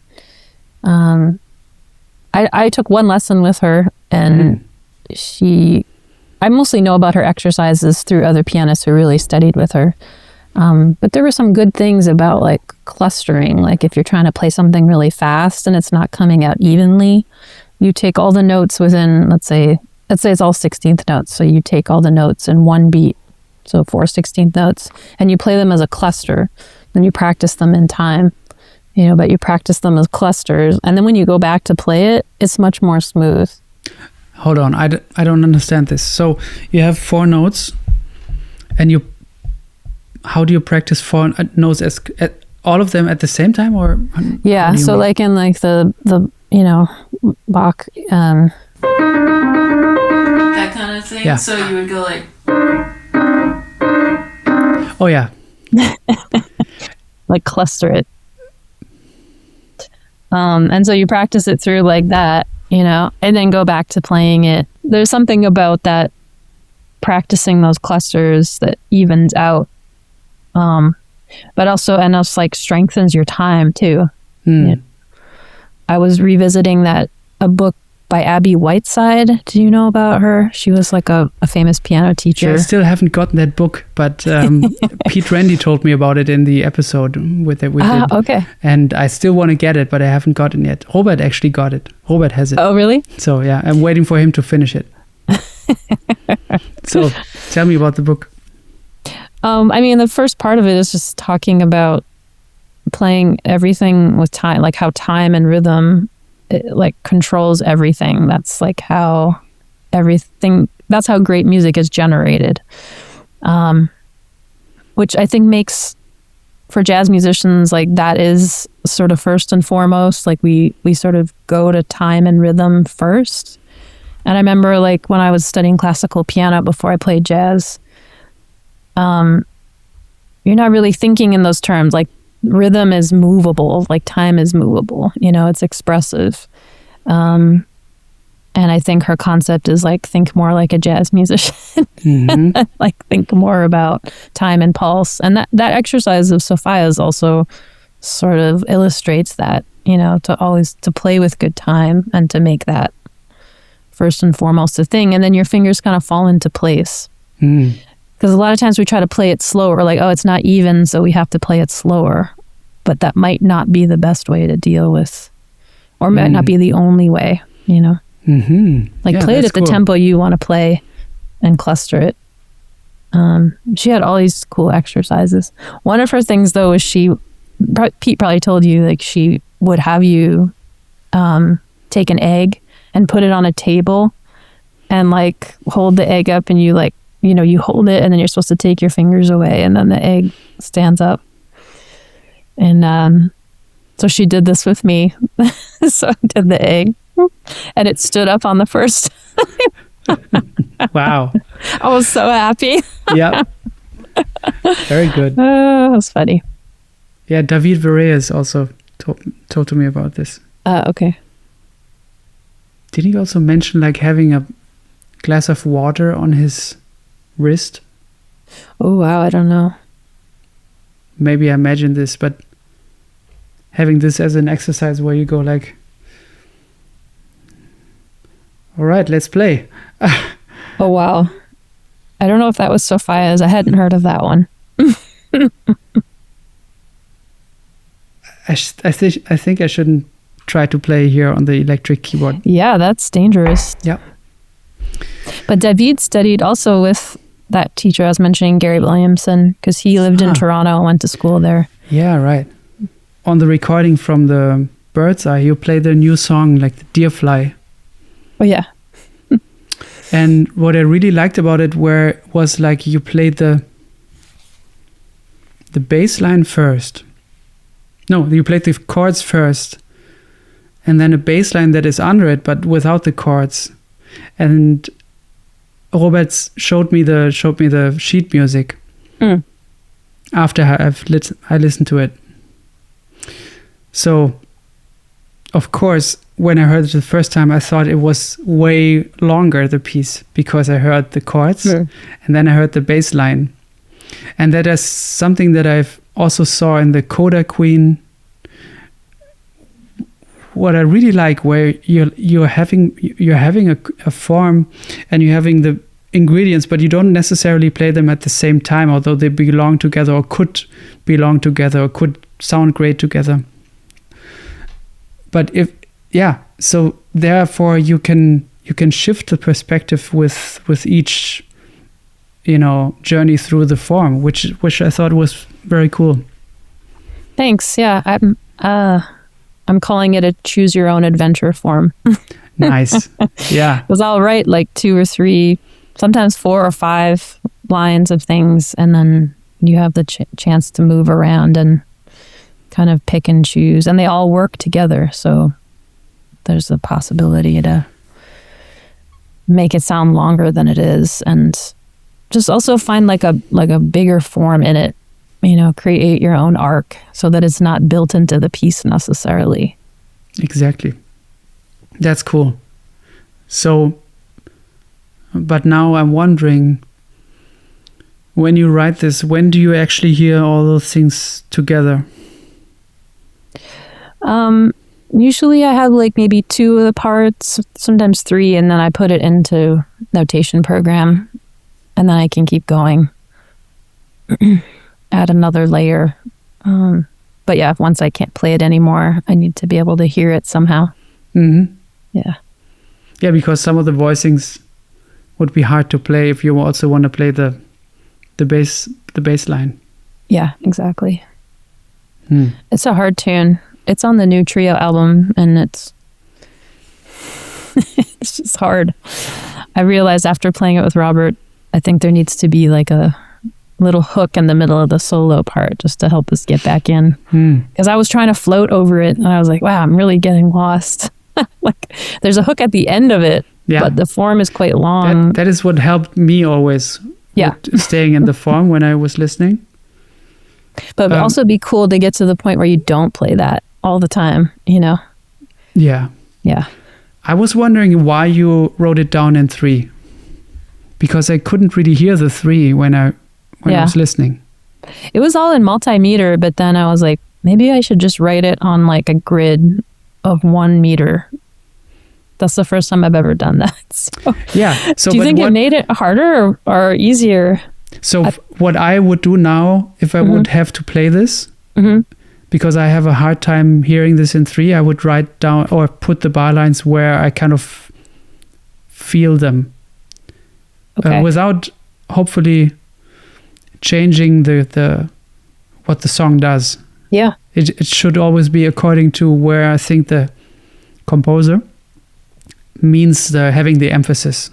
I took one lesson with her, and I mostly know about her exercises through other pianists who really studied with her. But there were some good things about like clustering. Like if you're trying to play something really fast and it's not coming out evenly, you take all the notes within, let's say it's all 16th notes. So you take all the notes in one beat. So 4 16th notes, and you play them as a cluster. Then you practice them in time, but you practice them as clusters. And then when you go back to play it, it's much more smooth. Hold on, I don't understand this. So you have 4 notes, and how do you practice 4 notes all of them at the same time, or? Yeah, so like in like the Bach, that kind of thing. Yeah. So you would go like. Oh yeah. Like cluster it. And so you practice it through like that, and then go back to playing it. There's something about that practicing those clusters that evens out. But also like strengthens your time too. Yeah. I was revisiting a book by Abby Whiteside. Do you know about her? She was like a famous piano teacher. Yeah, I still haven't gotten that book, but Pete Randy told me about it in the episode that we did. Okay. And I still want to get it, but I haven't gotten it yet. Robert actually got it. Robert has it. Oh, really? So yeah, I'm waiting for him to finish it. So tell me about the book. I mean, the first part of it is just talking about playing everything with time, like how time and rhythm like controls everything. That's like how everything, that's how great music is generated. Which I think makes, for jazz musicians, like that is sort of first and foremost, like we sort of go to time and rhythm first. And I remember like when I was studying classical piano before I played jazz, you're not really thinking in those terms. Like rhythm is movable, like time is movable, you know, it's expressive. And I think her concept is like, think more like a jazz musician, like think more about time and pulse. And that exercise of Sophia's also sort of illustrates that, you know, to play with good time and to make that first and foremost a thing. And then your fingers kind of fall into place. Because a lot of times we try to play it slower, like, oh, it's not even, so we have to play it slower. But that might not be the best way to deal with, or might not be the only way, you know? Like play it at the tempo you want to play and cluster it. She had all these cool exercises. One of her things, though, was Pete probably told you, like she would have you take an egg and put it on a table and like hold the egg up, and you like, you know, you hold it and then you're supposed to take your fingers away and then the egg stands up. And so she did this with me. So I did the egg and it stood up on the first time. Wow. I was so happy. Yeah. Very good. That was funny. Yeah, David Verreyes also told to me about this. Okay. Did he also mention like having a glass of water on his wrist? Oh, wow. I don't know. Maybe I imagined this, but having this as an exercise where you go like, all right, let's play. Oh, wow. I don't know if that was Sophia's. I hadn't heard of that one. I think I shouldn't try to play here on the electric keyboard. Yeah, that's dangerous. Yeah. But David studied also with that teacher I was mentioning, Gary Williamson, because he lived in Toronto and went to school there. Yeah, right. On the recording from the Bird's Eye, you play the new song, like the Deer Fly. Oh, yeah. And what I really liked about it was like you played the bass line first. No, you played the chords first, and then a bass line that is under it, but without the chords. And Robert showed me the sheet music after I listened to it. So, of course, when I heard it the first time, I thought it was way longer, the piece, because I heard the chords and then I heard the bass line. And that is something that I've also saw in the Coda Queen. What I really like, where you're having a form and you're having the ingredients, but you don't necessarily play them at the same time, although they belong together or could belong together or could sound great together. But so therefore you can shift the perspective with each, you know, journey through the form, which I thought was very cool. Thanks. Yeah, I'm calling it a choose your own adventure form. Nice. Yeah. Because I'll write like 2 or 3, sometimes 4 or 5 lines of things, and then you have the chance to move around and kind of pick and choose, and they all work together. So there's the possibility to make it sound longer than it is, and just also find like a bigger form in it. You know, create your own arc so that it's not built into the piece necessarily. Exactly. That's cool. So, but now I'm wondering, when you write this, when do you actually hear all those things together? Usually I have like maybe 2 of the parts, sometimes 3, and then I put it into notation program, and then I can keep going. Add another layer. But yeah, once I can't play it anymore, I need to be able to hear it somehow. Mm-hmm. Yeah. Yeah, because some of the voicings would be hard to play if you also want to play the bass line. Yeah, exactly. Hmm. It's a hard tune. It's on the new Trio album, and it's it's just hard. I realized after playing it with Robert, I think there needs to be like a little hook in the middle of the solo part just to help us get back in. Because I was trying to float over it, and I was like, wow, I'm really getting lost. Like, there's a hook at the end of it, but the form is quite long. That is what helped me always. Yeah. Staying in the form when I was listening. But it would also be cool to get to the point where you don't play that all the time, you know? Yeah. Yeah. I was wondering why you wrote it down in 3. Because I couldn't really hear the 3 when I was listening. It was all in multimeter, but then I was like, maybe I should just write it on like a grid of 1 meter. That's the first time I've ever done that. So, yeah. So do you think it made it harder or easier? So what I would do now, if I would have to play this, because I have a hard time hearing this in 3, I would write down or put the bar lines where I kind of feel them. Without hopefully changing the what the song does. Yeah. It should always be according to where I think the composer means having the emphasis.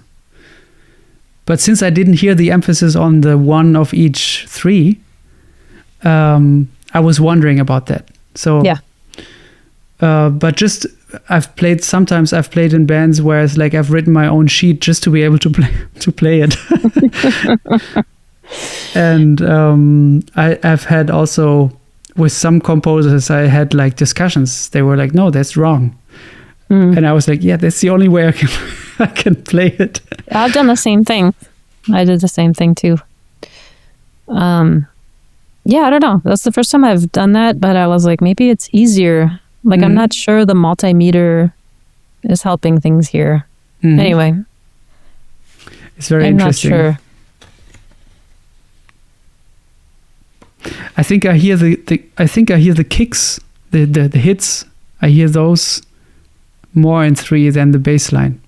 But since I didn't hear the emphasis on the one of each 3, I was wondering about that. So yeah. But just I've played in bands where it's like I've written my own sheet just to be able to play it. And I've had also with some composers I had like discussions. They were like, no, that's wrong. And I was like, yeah, that's the only way I can play it. I've done the same thing. I did the same thing too. Yeah, I don't know. That's the first time I've done that, but I was like, maybe it's easier. Like, I'm not sure the multimeter is helping things here. Anyway. It's very interesting. I'm not sure. I think I hear the kicks, the hits. I hear those more in 3 than the bass line.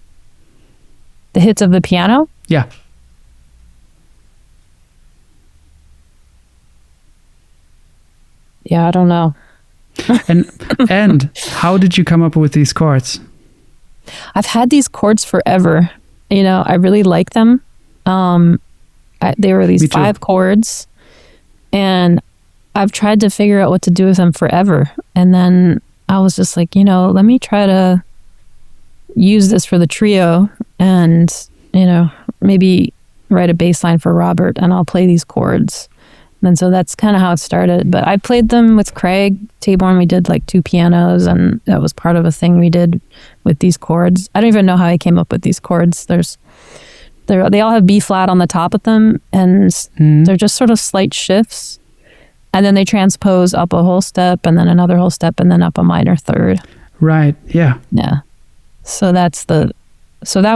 The hits of the piano? Yeah. Yeah, I don't know. And how did you come up with these chords? I've had these chords forever. You know, I really like them. They were these 5 chords, and I've tried to figure out what to do with them forever. And then I was just like, you know, let me try to use this for the trio and, you know, maybe write a bass line for Robert and I'll play these chords. And so that's kind of how it started. But I played them with Craig Taborn. We did like 2 pianos, and that was part of a thing we did with these chords. I don't even know how I came up with these chords. They all have B flat on the top of them, and they're just sort of slight shifts. And then they transpose up a whole step, and then another whole step, and then up a minor third. Right. Yeah. Yeah. So that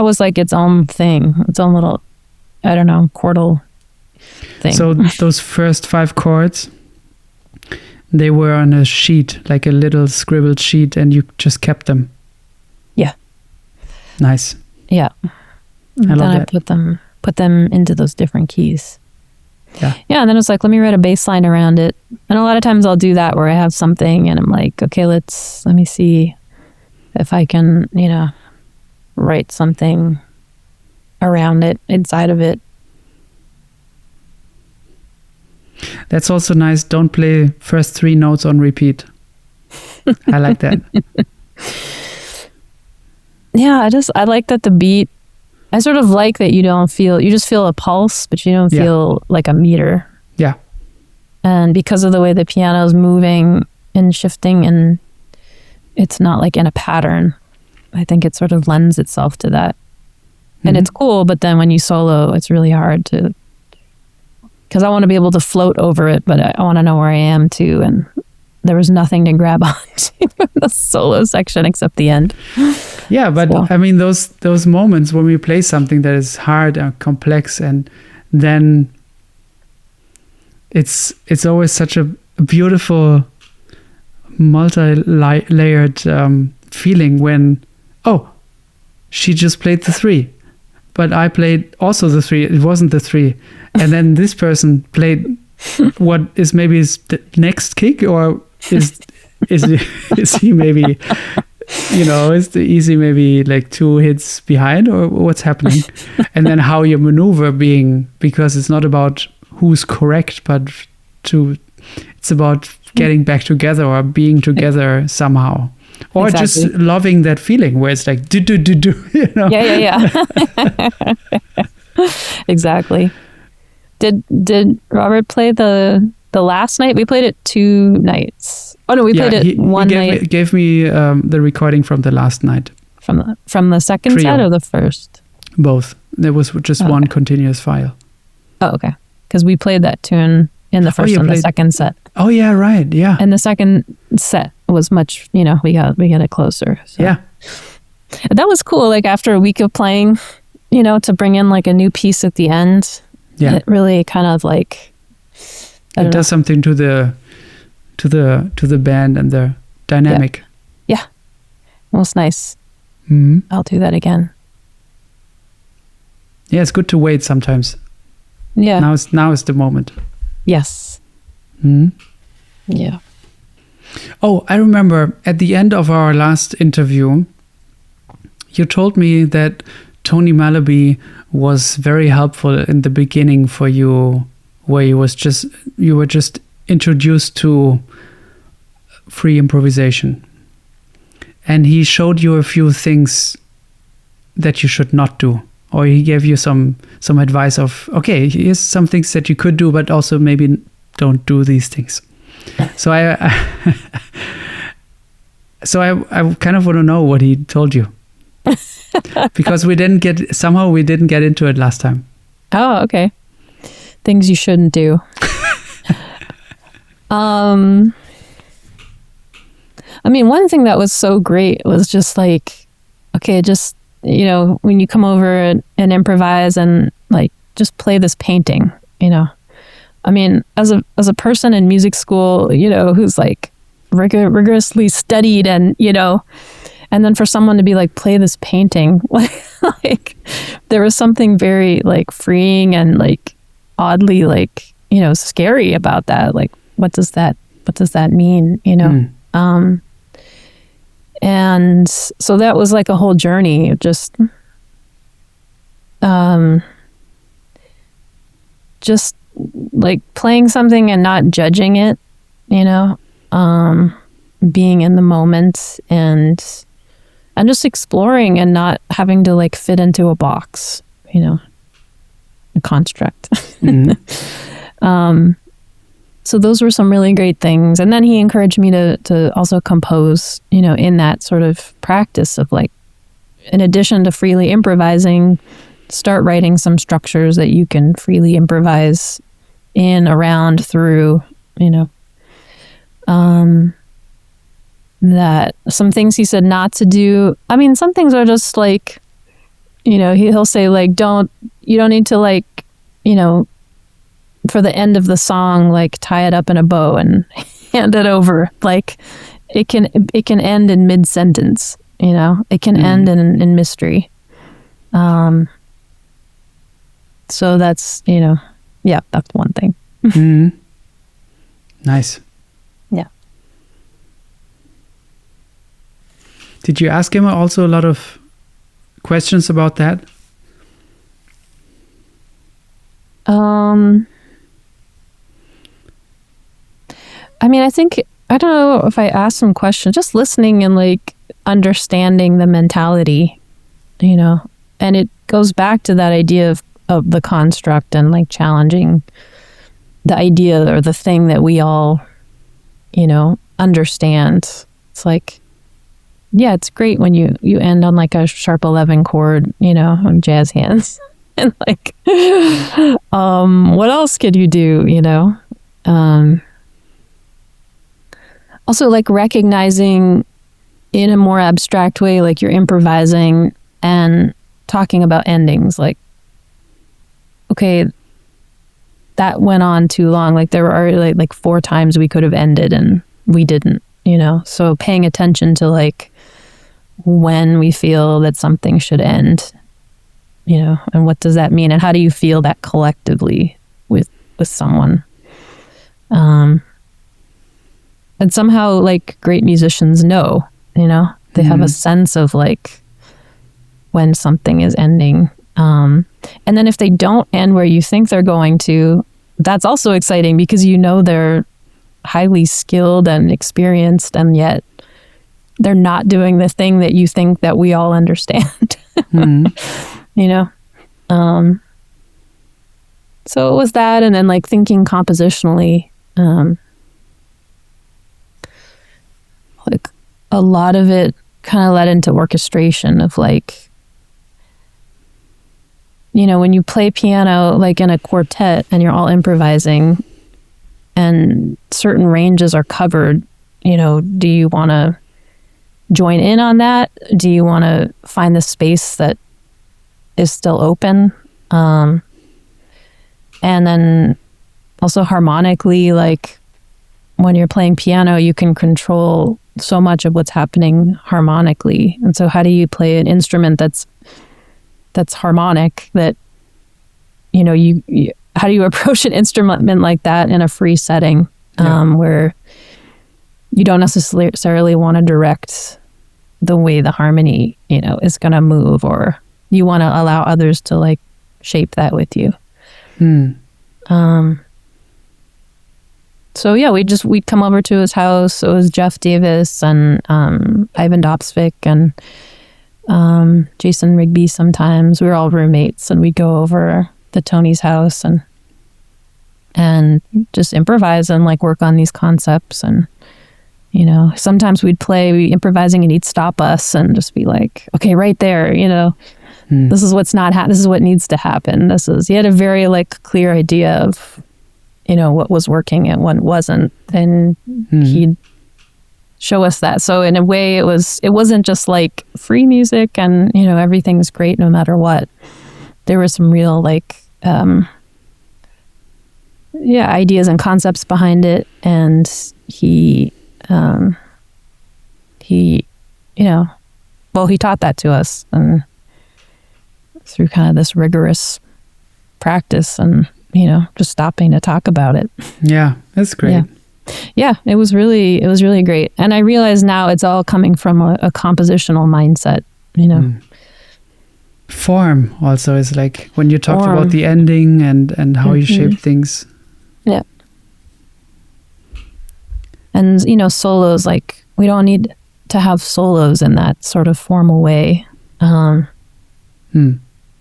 was like its own thing, its own little, I don't know, chordal thing. So those first 5 chords, they were on a sheet, like a little scribbled sheet, and you just kept them. Yeah. Nice. Yeah. I love that. I put them into those different keys. Yeah. Yeah, and then it was like, let me write a bass line around it. And a lot of times I'll do that where I have something and I'm like, okay, let me see if I can, you know, write something around it, inside of it. That's also nice. Don't play first 3 notes on repeat. I like that. Yeah, I like that the beat, I sort of like that you just feel a pulse, but you don't feel like a meter. Yeah. And because of the way the piano is moving and shifting, and it's not like in a pattern, I think it sort of lends itself to that. And it's cool, but then when you solo, it's really hard because I want to be able to float over it, but I want to know where I am too. And there was nothing to grab onto in the solo section except the end. Yeah, but So. I mean, those moments when we play something that is hard and complex, and then it's always such a beautiful, multi-layered feeling when, oh, she just played the 3, but I played also the 3. It wasn't the 3, and then this person played what is maybe his next kick, or is he maybe, is the easy maybe like 2 hits behind, or what's happening? And then how you maneuver because it's not about who's correct, but it's about getting back together or being together somehow. Or Exactly. just loving that feeling where it's like do. Yeah. Exactly. Did Robert play the last night? We played it 2 nights. Oh no, we played it one night. He gave me the recording from the last night. From the second Trio. set or the first? Both. There was just one continuous file. Oh, okay. Because we played that tune in the first and the second set. Oh yeah, right. Yeah. And the second set was much, we got it closer. So. Yeah. That was cool. Like after a week of playing, to bring in like a new piece at the end. Yeah. It really kind of like it does something to the band and the dynamic. Yeah. It was nice. Mm-hmm. I'll do that again. Yeah, it's good to wait sometimes. Yeah. Now is the moment. Yes. Mm-hmm. Yeah. Oh, I remember at the end of our last interview, you told me that Tony Malaby was very helpful in the beginning for you, where you were just introduced to free improvisation. And he showed you a few things that you should not do. Or he gave you some advice of, okay, here's some things that you could do, but also maybe don't do these things. So I kind of want to know what he told you. Because we didn't get into it last time. Oh, okay. Things you shouldn't do. I mean, one thing that was so great was just like, okay, just, when you come over and improvise and like, just play this painting, I mean, as a person in music school, who's like rigorously studied and, and then for someone to be like, play this painting, like there was something very like freeing and like oddly like, scary about that. Like, what does that mean? And so that was like a whole journey of just like playing something and not judging it, being in the moment and just exploring and not having to like fit into a box, a construct. Mm-hmm. So those were some really great things. And then he encouraged me to also compose, in that sort of practice of like, in addition to freely improvising, start writing some structures that you can freely improvise in, around, through, that some things he said not to do. I mean, some things are just like, he'll say like, you don't need to like, for the end of the song, like tie it up in a bow and hand it over. Like it can end in mid-sentence, it can end in mystery. So that's, that's one thing. Mm-hmm. Nice. Yeah. Did you ask him also a lot of questions about that? I mean, I don't know if I asked some questions, just listening and like understanding the mentality, and it goes back to that idea of the construct and like challenging the idea or the thing that we all, understand. It's like, yeah, it's great when you end on like a sharp 11 chord, on jazz hands. And like, what else could you do, also like recognizing in a more abstract way, like you're improvising and talking about endings, like, okay, that went on too long. Like there were already like 4 times we could have ended and we didn't, you know? So paying attention to like when we feel that something should end, you know, and what does that mean? And how do you feel that collectively with someone? And somehow like great musicians know, you know, they have a sense of like when something is ending. And then if they don't end where you think they're going to, that's also exciting because you know they're highly skilled and experienced, and yet they're not doing the thing that you think that we all understand. You know? So it was that, and then like thinking compositionally, like a lot of it kind of led into orchestration of like, you know, when you play piano like in a quartet and you're all improvising and certain ranges are covered, you know, do you want to join in on that? Do you want to find the space that is still open? And then also harmonically, like when you're playing piano, you can control so much of what's happening harmonically. And so how do you play an instrument that's harmonic, that, you know, you how do you approach an instrument like that in a free setting, where you don't necessarily want to direct the way the harmony, you know, is going to move, or you want to allow others to like shape that with you. So yeah, we'd come over to his house. It was Jeff Davis and Ivan Dopsvik and Jason Rigby sometimes. We were all roommates, and we'd go over to Tony's house and just improvise and like work on these concepts. And, you know, sometimes we'd be improvising and he'd stop us and just be like, okay, right there, you know, this is what's this is what needs to happen. He had a very like clear idea of, you know, what was working and what wasn't. And he'd show us that. So in a way, it wasn't just like free music and, you know, everything's great no matter what. There were some real like, ideas and concepts behind it. And he, you know, well, he taught that to us, and through kind of this rigorous practice and, you know, just stopping to talk about it. Yeah, that's great. Yeah, it was really great. And I realize now it's all coming from a compositional mindset, you know. Form also is like when you talked about the ending and how you shape things. Yeah. And, you know, solos, like we don't need to have solos in that sort of formal way.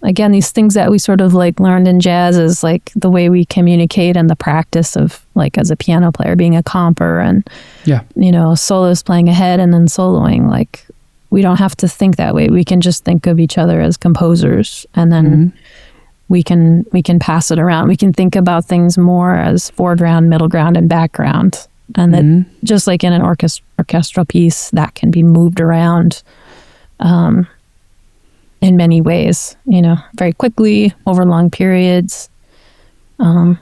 Again, these things that we sort of like learned in jazz is like the way we communicate and the practice of like as a piano player being a comper and, you know, solos playing ahead and then soloing. Like we don't have to think that way. We can just think of each other as composers, and then we can pass it around. We can think about things more as foreground, middle ground, and background. And that just like in an orchestral piece, that can be moved around in many ways, you know, very quickly over long periods. You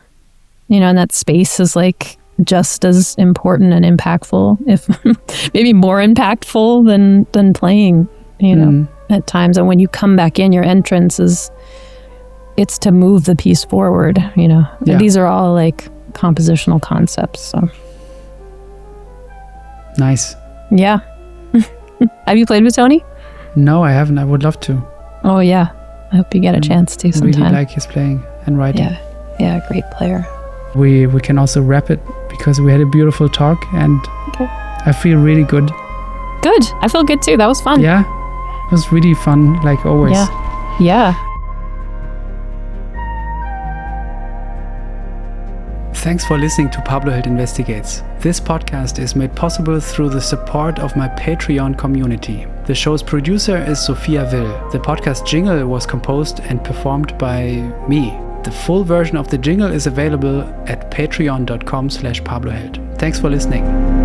know, and that space is like just as important and impactful, if maybe more impactful than playing, you know, at times. And when you come back in, your entrance it's to move the piece forward, you know. And these are all like compositional concepts. So nice. Yeah. Have you played with Tony? No, I haven't. I would love to. Oh yeah, I hope you get a chance to sometime. I really like his playing and writing. Yeah, great player. We can also wrap it because we had a beautiful talk, and I feel really good. Good. I feel good too. That was fun. Yeah, it was really fun, like always. Yeah. Thanks for listening to Pablo Held Investigates. This podcast is made possible through the support of my Patreon community. The show's producer is Sophia Will. The podcast jingle was composed and performed by me. The full version of the jingle is available at patreon.com/PabloHeld. Thanks for listening.